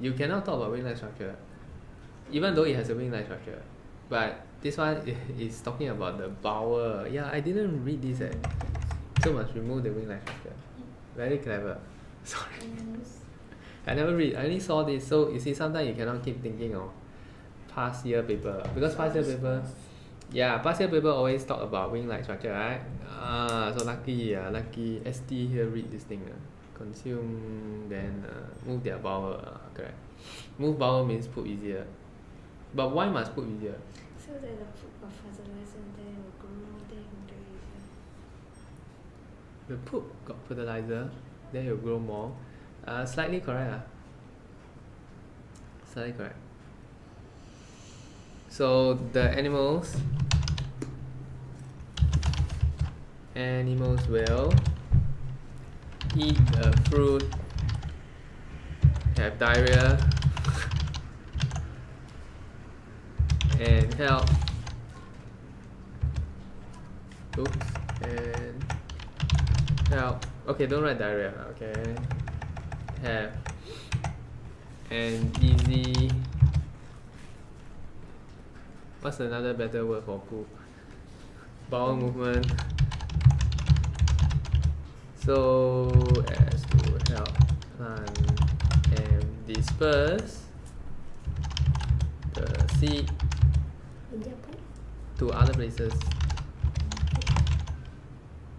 You cannot talk about wing-like structure, even though it has a wing-like structure. But this one is talking about the power. Yeah, I didn't read this. So must remove the wing-like structure. Very clever. Sorry. I never read. I only saw this. So you see, sometimes you cannot keep thinking of past year paper, because past year paper always talk about wing-like structure, right? So lucky ST here read this thing. Consume, then move their bowel. Correct. Move bowel means poop easier. But why must poop easier? So that the poop got fertilizer and then it will grow more, then it can do easier. The poop got fertilizer, then it will grow more. Slightly correct. Slightly correct. So the animals will eat the fruit, have diarrhea, and help and help. Okay, don't write diarrhea. Okay. Have an easy. What's another better word for poop? Bowel movement. So as to help plant and disperse the seed to other places.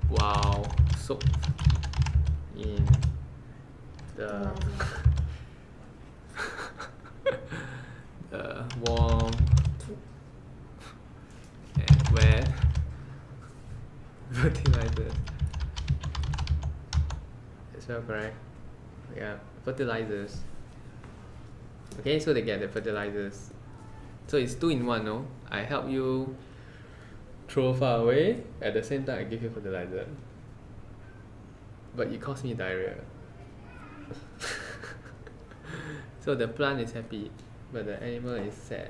Wow, soaked in the the warm and wet fertilizers. That's well correct. Yeah, fertilizers. Okay, so they get the fertilizers. So it's 2 in 1, no? I help you throw far away, at the same time I give you fertilizer. But it cost me diarrhea. So the plant is happy, but the animal is sad.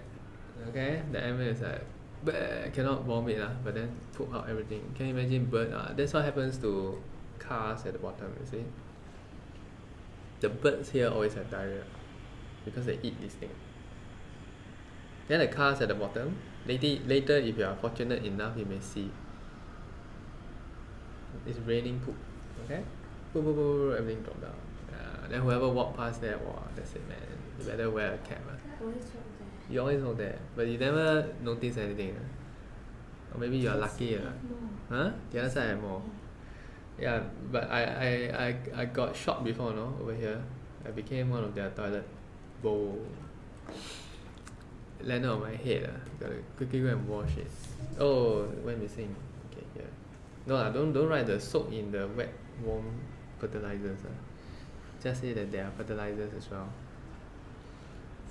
Okay? The animal is like, bleh, cannot vomit, but then poop out everything. Can you imagine bird? That's what happens to cars at the bottom, you see? The birds here always have diarrhea because they eat this thing. Then the cars at the bottom, later if you are fortunate enough, you may see it's raining poop. Okay? Boop, boop, boop, everything drop down. Then whoever walk past there, wow, that's it, man. You better wear a cap. I always walk there. You always walk there, but you never notice anything. Or maybe you are lucky. Huh? The other side have more. Yeah, but I got shot before, no? Over here. I became one of their toilet bowl. Landed on my head. Gotta quickly go and wash it. Oh, went missing. Okay, yeah. No, don't write the soak in the wet, warm fertilizers. Just say that there are fertilizers as well.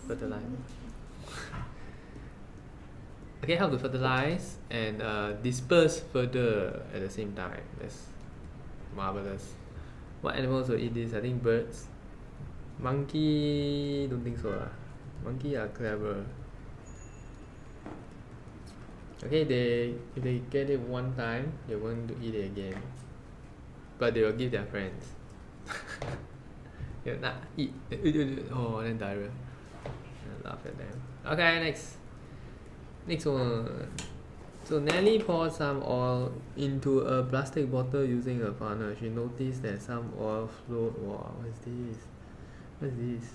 Fertilize. Okay, how to fertilize and disperse further at the same time. That's marvelous. What animals will eat this? I think birds. Monkey, don't think so. Monkey are clever. Okay, if they get it one time, they won't eat it again. But they will give their friends. They'll not eat. Oh, then diarrhea. I laugh at them. Okay, next one. So Nelly poured some oil into a plastic bottle using a funnel. She noticed that some oil flowed. Wow, what is this? What is this?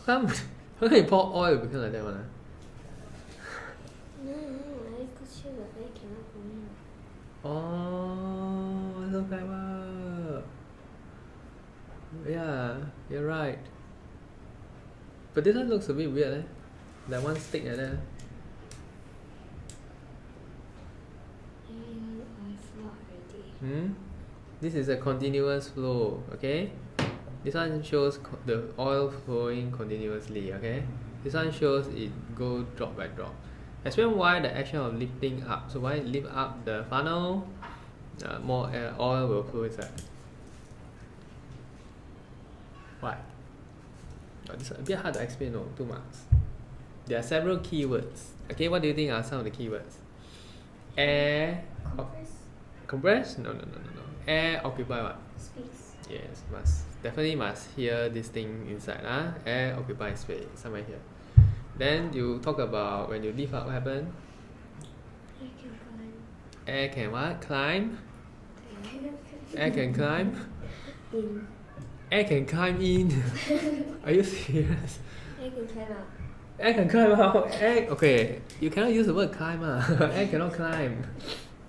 How come you pour oil because like that one? No, I could show the air cannot go in. Oh, so clever. Yeah, you're right. But this one looks a bit weird, Like one stick like that. I float already. This is a continuous flow, okay? This one shows the oil flowing continuously, okay? This one shows it go drop by drop. Explain why the action of lifting up. So why lift up the funnel, more oil will flow inside. Why? This is a bit hard to explain, no? 2 marks. There are several keywords. Okay, what do you think are some of the keywords? Air. Compress? No. Air occupy what? Space. Yes, definitely must hear this thing inside. Air occupy space, somewhere here. Then you talk about when you lift up, what happen? Air can climb. Air can what? Climb? Air can climb? In. Air can climb in. Are you serious? Air can climb out. Air can climb out. Air, okay, you cannot use the word climb. Air cannot climb.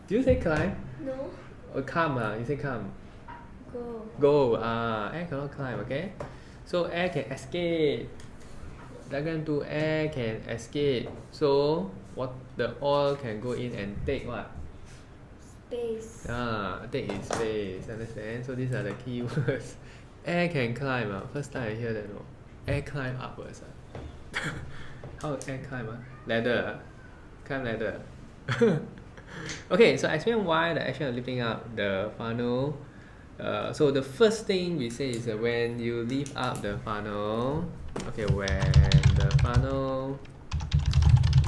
Do you say climb? No. Or come? You say come. Go. Air cannot climb, okay? So air can escape. Diagram 2, air can escape. So what the oil can go in and take what? Space. Take in space. Understand? So these are the key words. Air can climb. First time I hear that. No. Air climb upwards. How air climb? Ladder. Climb ladder. Okay, so explain why the action of lifting up the funnel. So the first thing we say is that when you lift up the funnel, okay, when the funnel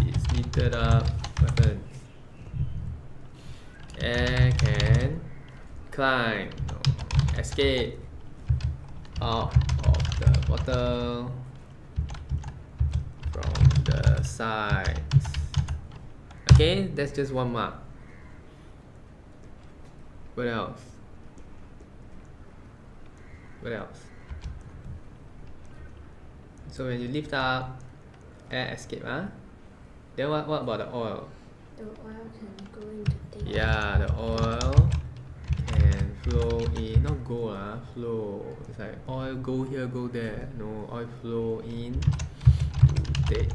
is lifted up, what happens? air can climb, escape out of the bottle from the sides. Okay, that's just one mark. What else? What else? So when you lift up, air escape, huh? Then what about the oil? The oil can go into things. Yeah, the oil can flow in, not go flow. It's like oil go here, go there. No, oil flow in to take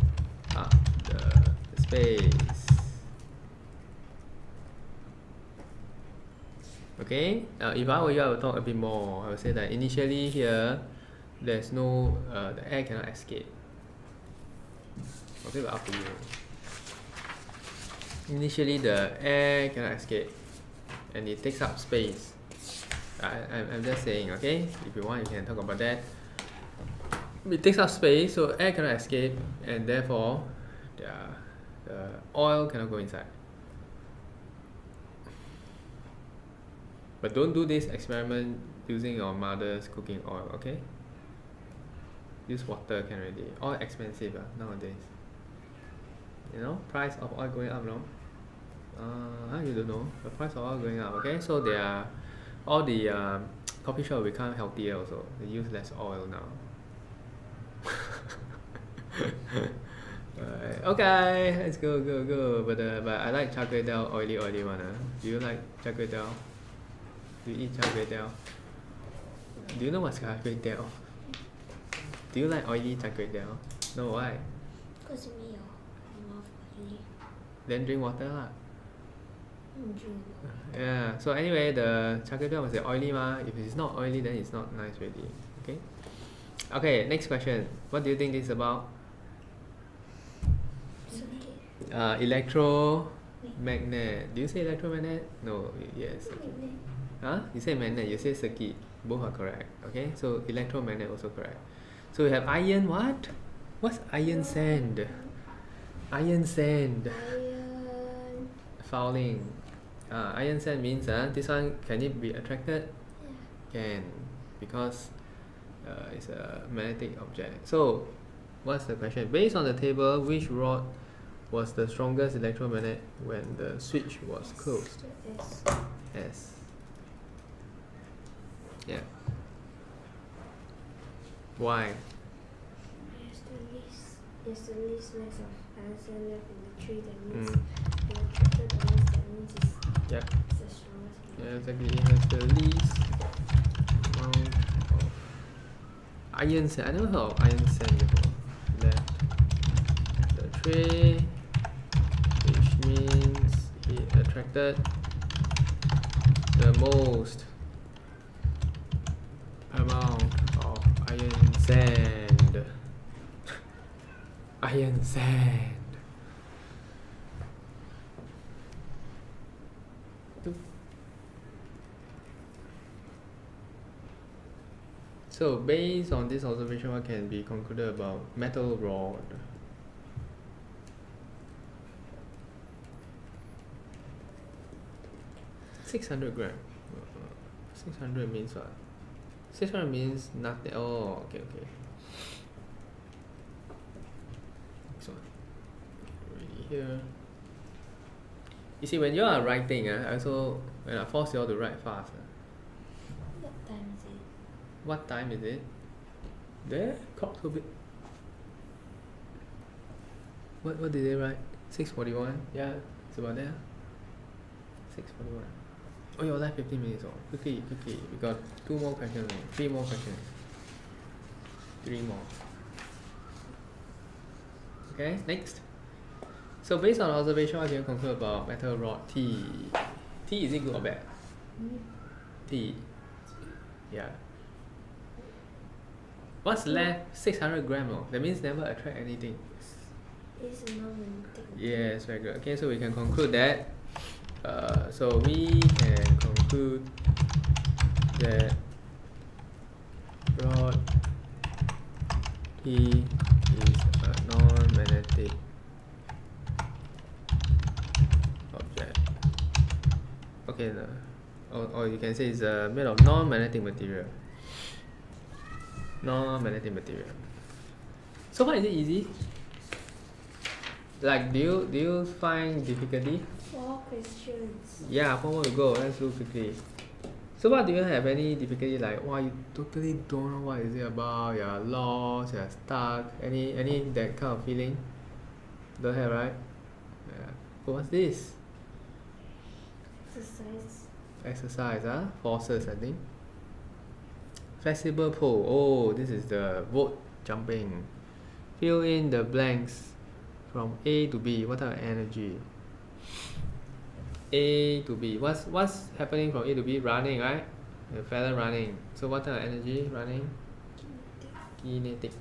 up the space. Okay, if I were you, I would talk a bit more. I would say that initially here, there's no, the air cannot escape. Okay, but up to you. Initially, the air cannot escape, and it takes up space. I'm just saying, okay? If you want, you can talk about that. It takes up space, so air cannot escape, and therefore, the oil cannot go inside. But don't do this experiment using your mother's cooking oil, okay? Use water can already. Oil expensive nowadays. You know, price of oil going up, no? You don't know. The price of oil going up, okay? So they are, all the coffee shop will become healthier also. They use less oil now. Okay, let's go. But I like char kway teow, oily one. Do you like char kway teow? Do you eat char kway teow? Do you know what's char kway teow? Do you like oily char kway teow? No, why? Because me, mouth oily. Then drink water lah. Drink. Yeah, so anyway, the char kway teow must be oily ma. If it's not oily, then it's not nice already. Okay? Okay, next question. What do you think this is about? Electromagnet. Do you say electromagnet? No, yes. Huh? You say magnet, you say circuit. Both are correct. Okay, so electromagnet also correct. So we have iron what? What's iron sand? Iron sand. Fouling. Iron sand means this one, can it be attracted? Yeah. Can, because it's a magnetic object. So what's the question? Based on the table, which rod was the strongest electromagnet when the switch was closed? S. Yeah. Why? There's the least mass of iron sand left in the tree. That means the attracted the most. That means it's the strongest. Yeah, exactly. It has the least amount of iron sand. I never heard of iron sand before. Left the tray, which means it attracted the most amount of iron sand. Iron sand. So based on this observation, what can be concluded about metal rod? $600. 600 means what? 600 means nothing. Oh, okay. Next one. Already here. You see, when you are writing, when I force you all to write fast. What time is it? What time is it? There, clock so big. What did they write? 6:41. Yeah, it's about there. 6:41. Oh, you're left 15 minutes. Oh, quickly. We got 2 more questions. 3 more questions. 3 more. Okay, next. So based on observation, what can you conclude about metal rod T? T, is it good or bad? T. Yeah. What's left? 600 grams. Oh, that means never attract anything. It's a non-magnetic. Yes, very good. Okay, so we can conclude that. So we can conclude that rod T is a non-magnetic object. or you can say it's made of non-magnetic material. Non-magnetic material. So far, is it easy? Like, do you find difficulty? 4 questions. Yeah, 4 more to go. Let's do quickly. So far, do you have any difficulty? Like, wow, you totally don't know what is it about. You're lost. You're stuck. Any that kind of feeling? Don't have, right? Yeah. But what's this? Exercise. Exercise, huh? Forces, I think. Flexible pole. Oh, this is the vote jumping. Fill in the blanks from A to B. What type of energy? A to B. What's happening from A to B? Running, right? The fella running. So what type of energy running? Kinetic.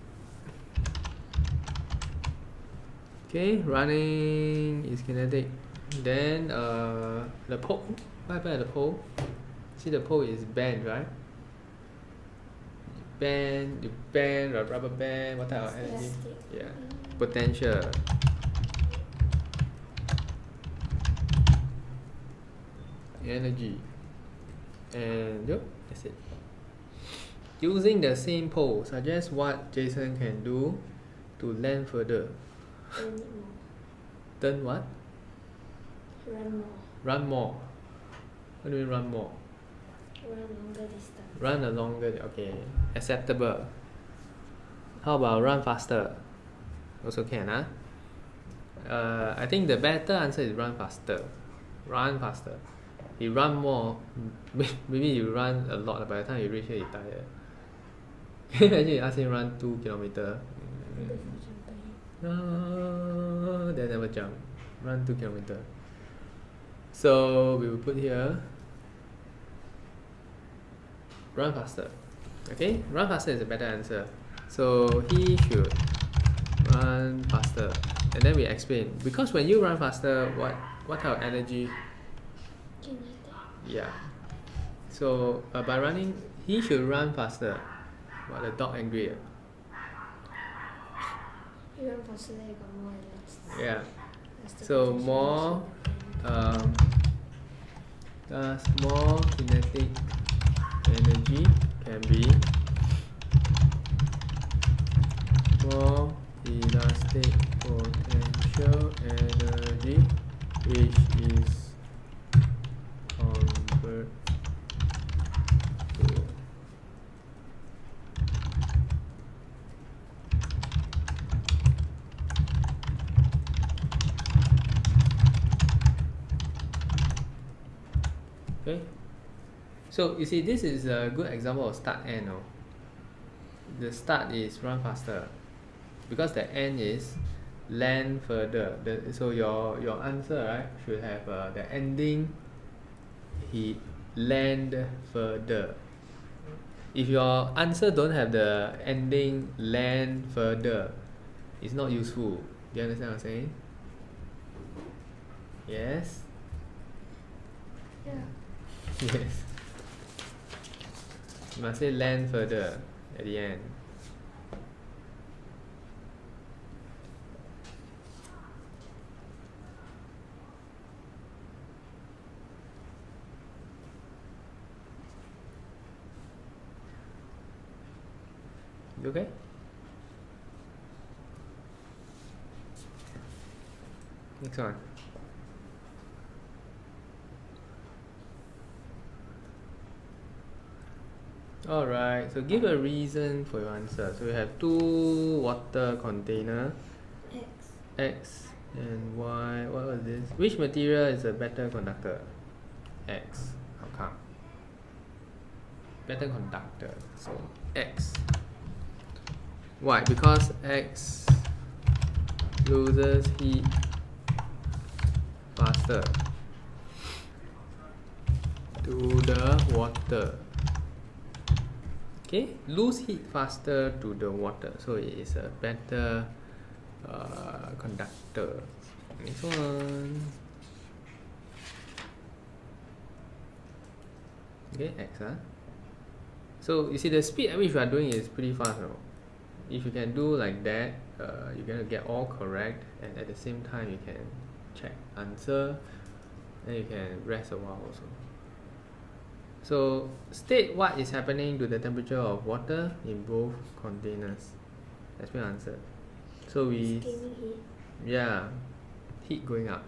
Okay, running is kinetic. Then the pole. What happened at the pole? See, the pole is bent, right? You bend a rubber band. What type of energy? Elastic. Yeah. Potential. Energy. And yep, that's it. Using the same pole, suggest what Jason can do to land further. Turn it more. Turn what? Run more. Run more. What do you mean run more? Run longer distance. Run a longer, okay. Acceptable. How about run faster? Also can, huh? I think the better answer is run faster. Run faster. You run more, maybe you run a lot, by the time you reach here, you're tired. Can you imagine you ask him run 2 kilometers? Good for jumping. No, they never jump. Run 2 kilometers. So we will put here run faster. Okay, run faster is a better answer. So he should run faster. And then we explain. Because when you run faster, what type of energy? Kinetic. Yeah. So by running, he should run faster. What, the dog angry? You run faster, then you got more elastic. Yeah. Elastic So potential more in thus more kinetic energy can be more elastic potential energy, which is converted to okay. So you see, this is a good example of start end. No? The start is run faster because the end is land further. So your answer, right, should have the ending. He land further. If your answer don't have the ending land further, it's not useful. Do you understand what I'm saying? Yes. Yeah. Yes. You must say land further at the end. You okay? Next one. Alright, so give a reason for your answer. So you have 2 water container, X. X and Y. What was this? Which material is a better conductor? X. How come? Better conductor. So X. Why? Because X loses heat faster to the water. Okay, lose heat faster to the water, so it is a better conductor. Next one. Okay, X, huh? So you see the speed at which we are doing is pretty fast, no? If you can do like that, you're gonna get all correct, and at the same time you can check answer, and you can rest a while also. So state what is happening to the temperature of water in both containers. That's my answer. So we, Gaining heat. yeah, heat going up.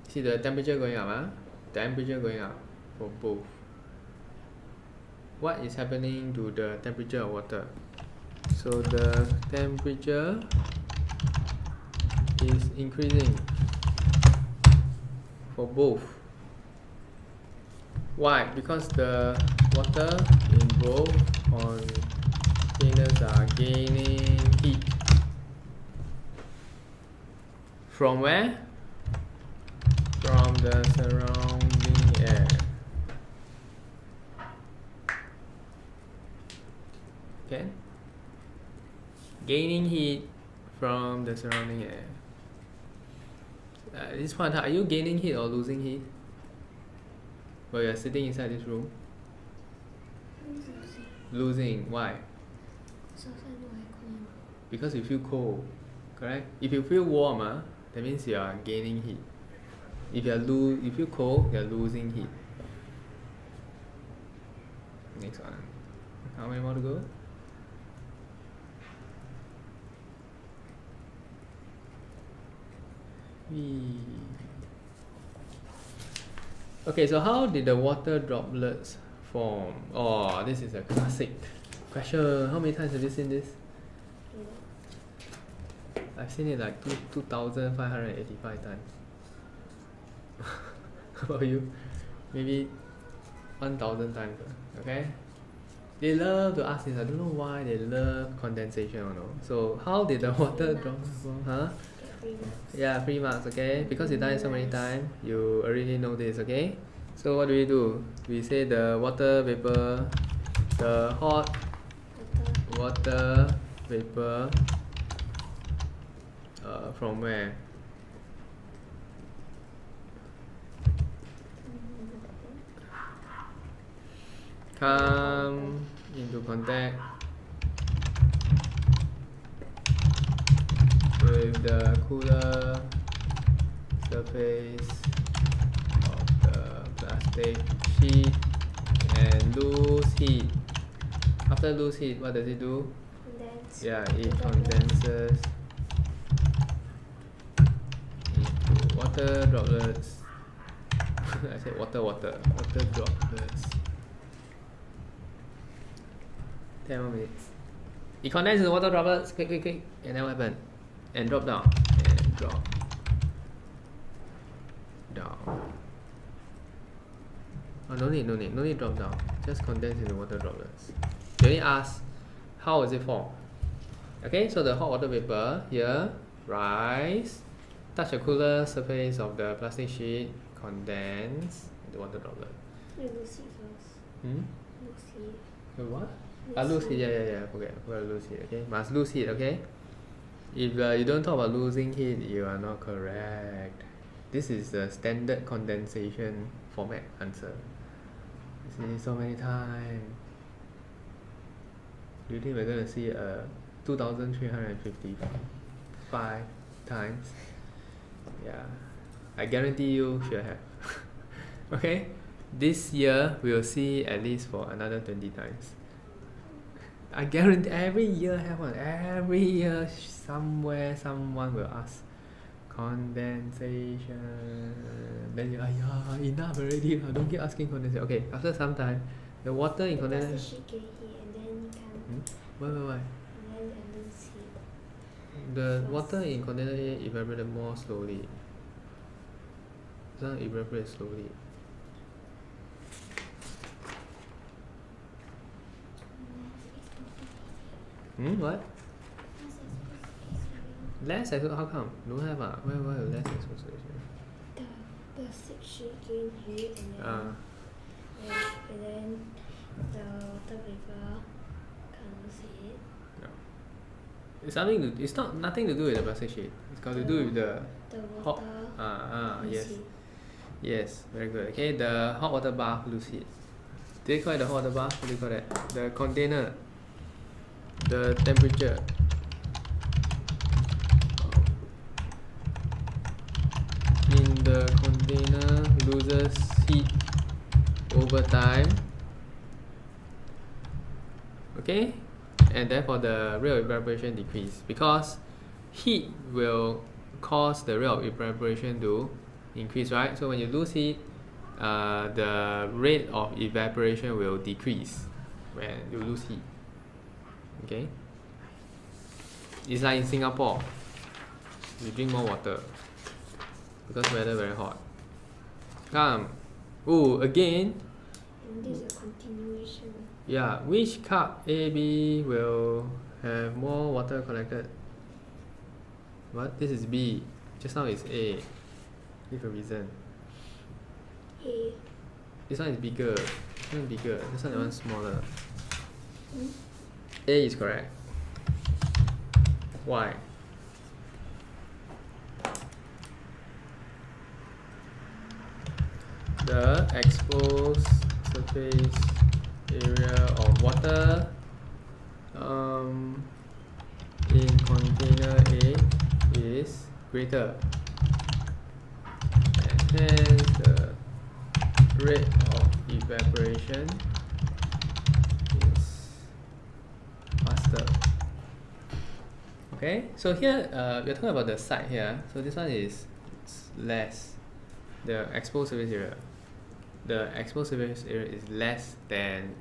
See the temperature going up, temperature going up for both. What is happening to the temperature of water? So the temperature is increasing for both. Why? Because the water in both containers are gaining heat. From where? From the surrounding air. Okay? Gaining heat from the surrounding air. This one, are you gaining heat or losing heat? While you're sitting inside this room? Losing. Why? So outside no aircon. Because you feel cold. Correct? If you feel warm, that means you are gaining heat. If you feel cold, you are losing heat. Next one. How many more to go? Okay, so how did the water droplets form? Oh, this is a classic question. How many times have you seen this? I've seen it like 2,585 times. How about you? Maybe 1,000 times. Okay? They love to ask this. I don't know why they love condensation or no. So how did the water drop form? Huh? Yeah, 3 marks, okay? Because you done it so many times, you already know this, okay? So what do? We say the water vapor, the hot water vapor from where? Come into contact with the cooler surface of the plastic sheet and lose heat. After lose heat, what does it do? Condense. Yeah, it condenses into water droplets. I said water droplets. 10 more minutes. It condenses the water droplets, quick, and then what happened? And drop down, and drop down. Oh, no need drop down. Just condense in the water droplets. You only ask, how is it formed? Okay, so the hot water vapor here rise, touch the cooler surface of the plastic sheet, condense the water droplet. You lose heat first. Lose heat. What? Lose heat, yeah. Forget lose heat, okay? Must lose heat, okay? If you don't talk about losing heat, you are not correct. This is the standard condensation format answer. See so many times. Do you think we're going to see 2,355 times? Yeah, I guarantee you should have. Okay? This year we'll see at least for another 20 times. I guarantee every year have one. Every year somewhere someone will ask condensation. Then you enough already. Don't keep asking condensation. Okay, after some time, the water in condensation. The sheet get heat and then you can. Why? And then lose heat. The water in condensation evaporates more slowly. It doesn't evaporate slowly. What? Less exposure? How come? Don't have Why less exposure? The plastic sheet gain heat and then the water vapor can lose heat. No. It's nothing to do with the plastic sheet. It's got to do with the water. Hot. Yes. Heat. Yes, very good. Okay, the hot water bath lose heat. Do you call it the hot water bath? What do you call that? The container. The temperature the container loses heat over time, okay, and therefore the rate of evaporation decrease, because heat will cause the rate of evaporation to increase, right? So when you lose heat, the rate of evaporation will decrease when you lose heat. Okay, it's like in Singapore, you drink more water because weather very hot. Come, oh, again. And this is a continuation. Yeah, which cup A, B will have more water collected? What? This is B. Just now is A. Give a reason. A. This one is bigger. This one bigger. This one smaller. Mm. A is correct. Why? The exposed surface area of water in container A is greater, and hence the rate of evaporation is faster. Okay, so here we're talking about the side here. So this one is less, the exposed surface area. The exposed surface area is less than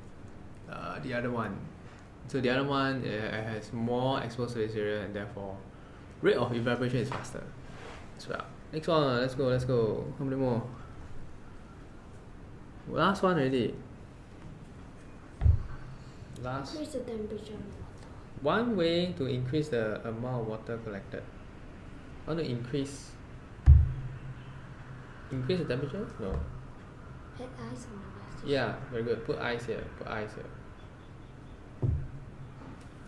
the other one. So the other one has more exposed surface area, and therefore rate of evaporation is faster as well. Next one, let's go. How many more? Last one already. What is the temperature of water? One way to increase the amount of water collected. Want to increase the temperature? No. Add ice on the plastic. Yeah, very good. Put ice here.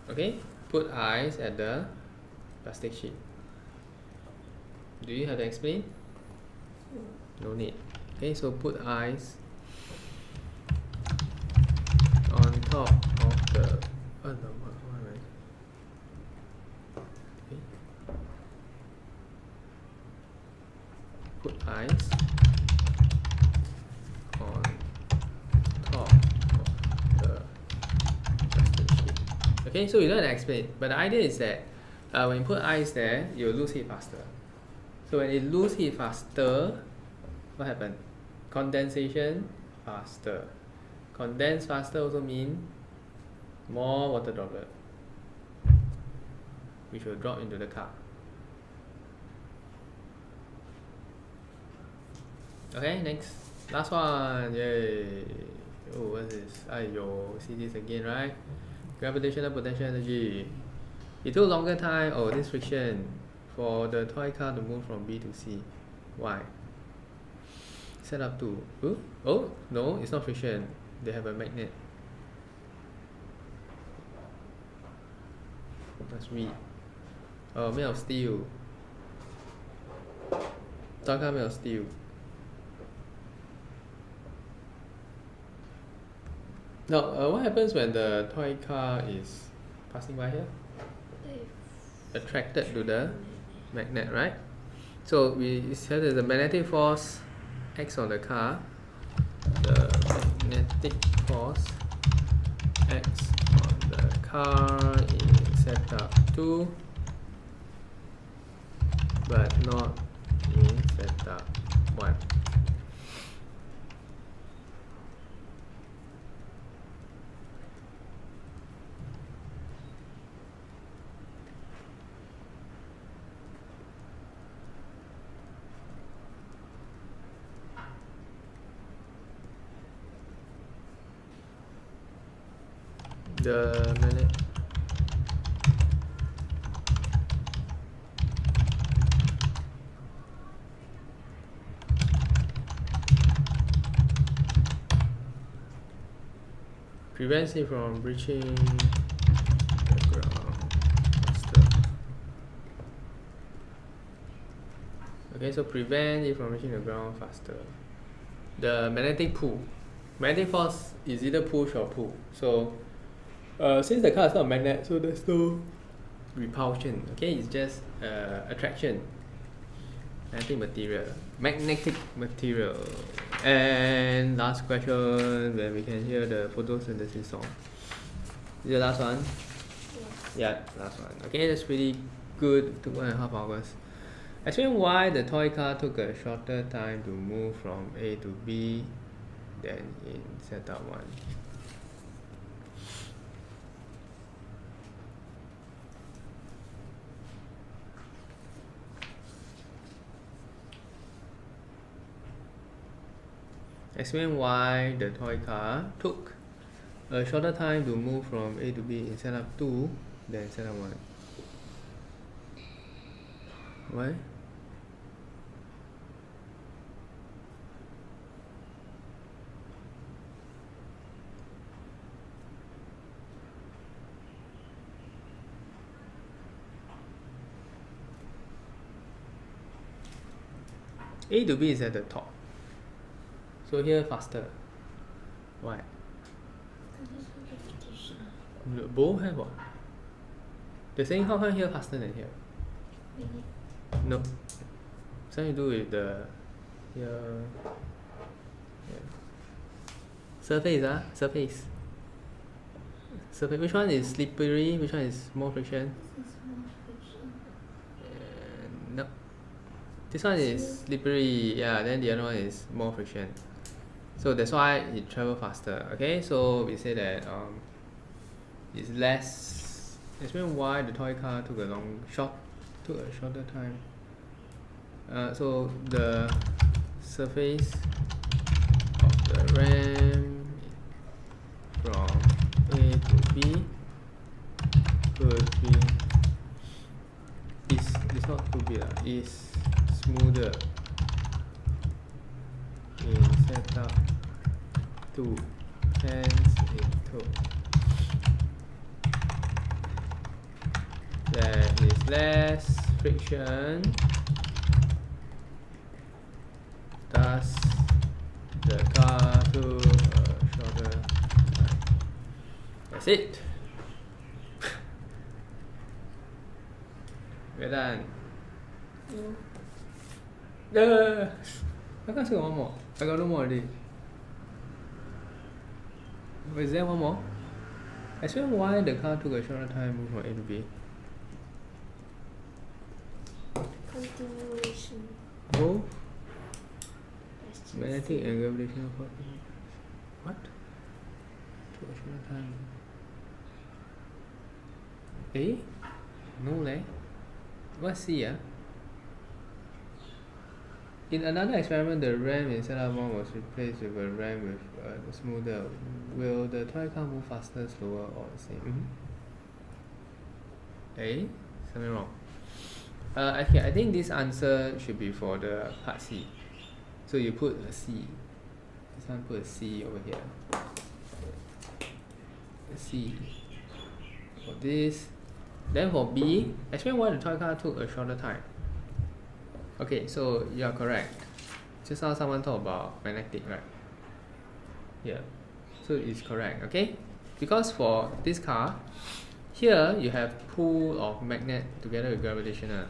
Okay, put ice at the plastic sheet. Do you have to explain? No need. Okay, so put ice on top of the okay. Put ice on top of the plastic sheet. Okay, so you don't have to explain, but the idea is that when you put ice there, you'll lose heat faster. So when it lose heat faster, what happened? Condensation faster. Condense faster also mean more water droplet, which will drop into the cup. Okay, next. Last one. Yay. Oh, what's this? Aiyo, see this again, right? Gravitational potential energy. It took longer time, this friction, for the toy car to move from B to C. Why? Set up to. Oh, no, it's not friction. They have a magnet. Let's read. Made of steel. Toy car made of steel. Now, what happens when the toy car is passing by here? Attracted to the magnet, right? So we said that the magnetic force acts on the car. The magnetic force acts on the car in setup 2, but not in setup 1. The magnet prevents it from reaching the ground faster. Okay, so prevent it from reaching the ground faster. The magnetic force is either push or pull. So since the car is not a magnet, so there's no repulsion. Okay, it's just attraction. Magnetic material. And last question, where we can hear the photosynthesis song. Is the last one? Yes. Yeah, last one. Okay, that's pretty good. Took 1.5 hours. Explain why the toy car took a shorter time to move from A to B than in setup 1. Explain why the toy car took a shorter time to move from A to B in setup 2 than setup 1. Why? A to B is at the top. So here faster. Why? Both have what? They're saying how come here faster than here? Really? No. Something to do with the here. Yeah. Surface. Which one is slippery? Which one is more friction? This is more friction. No. This one is slippery, yeah, then the other one is more friction. So that's why it travels faster. Okay, so we say that it's less. Explain why the toy car took a shorter time. So the surface of the ram from A to B could be is smoother in setup 2, hence it took. There is less friction, thus the car took a shorter time. That's it. We're done. No. I can't say one more. I got no more already. Is there one more? Explain why the car took a shorter time to move from A to B. Continuation. Both That's magnetic and gravitational force. What? Took a shorter time. A? No leh. What's C? In another experiment, the ram in setup 1 was replaced with a ram with a smoother. Will the toy car move faster, slower, or the same? A? Something wrong. Okay, I think this answer should be for the part C. So you put a C. This one put a C over here. A C. For this. Then for B, explain why the toy car took a shorter time. Okay, so you are correct. Just now someone talked about magnetic, right? Yeah. So it's correct, okay? Because for this car, here you have pull of magnet together with gravitational.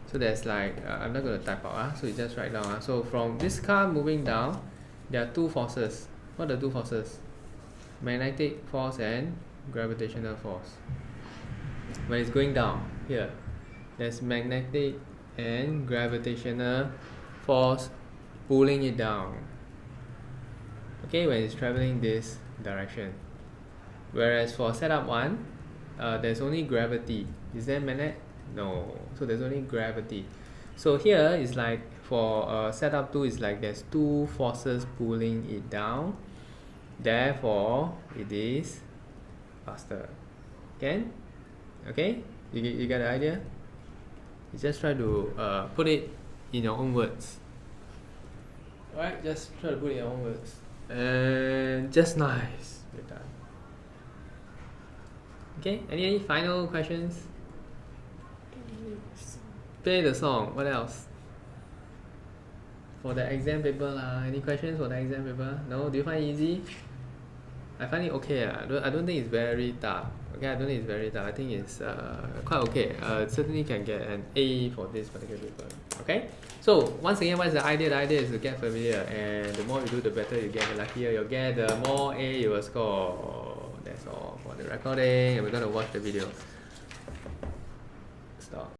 So there's like, I'm not going to type out, so you just write down. So from this car moving down, there are two forces. What are the two forces? Magnetic force and gravitational force. When it's going down, here, there's magnetic and gravitational force pulling it down. Okay, when it's traveling this direction. Whereas for setup 1, there's only gravity. Is there magnet? No. So there's only gravity. So here is like for setup 2 is like there's two forces pulling it down. Therefore, it is faster. Can? Okay? You got the idea? You just try to put it in your own words. Alright, just try to put it in your own words. And just nice. We're done. Okay, any final questions? Play the song. What else? For the exam paper lah. Any questions for the exam paper? No? Do you find it easy? I find it okay. I don't think it's very tough. Okay, I don't think it's very tough. I think it's quite okay. Certainly can get an A for this particular paper. Okay. So once again, what's the idea? The idea is to get familiar, and the more you do, the better you get. The luckier you get, the more A you will score. That's all for the recording, and we're gonna watch the video. Stop.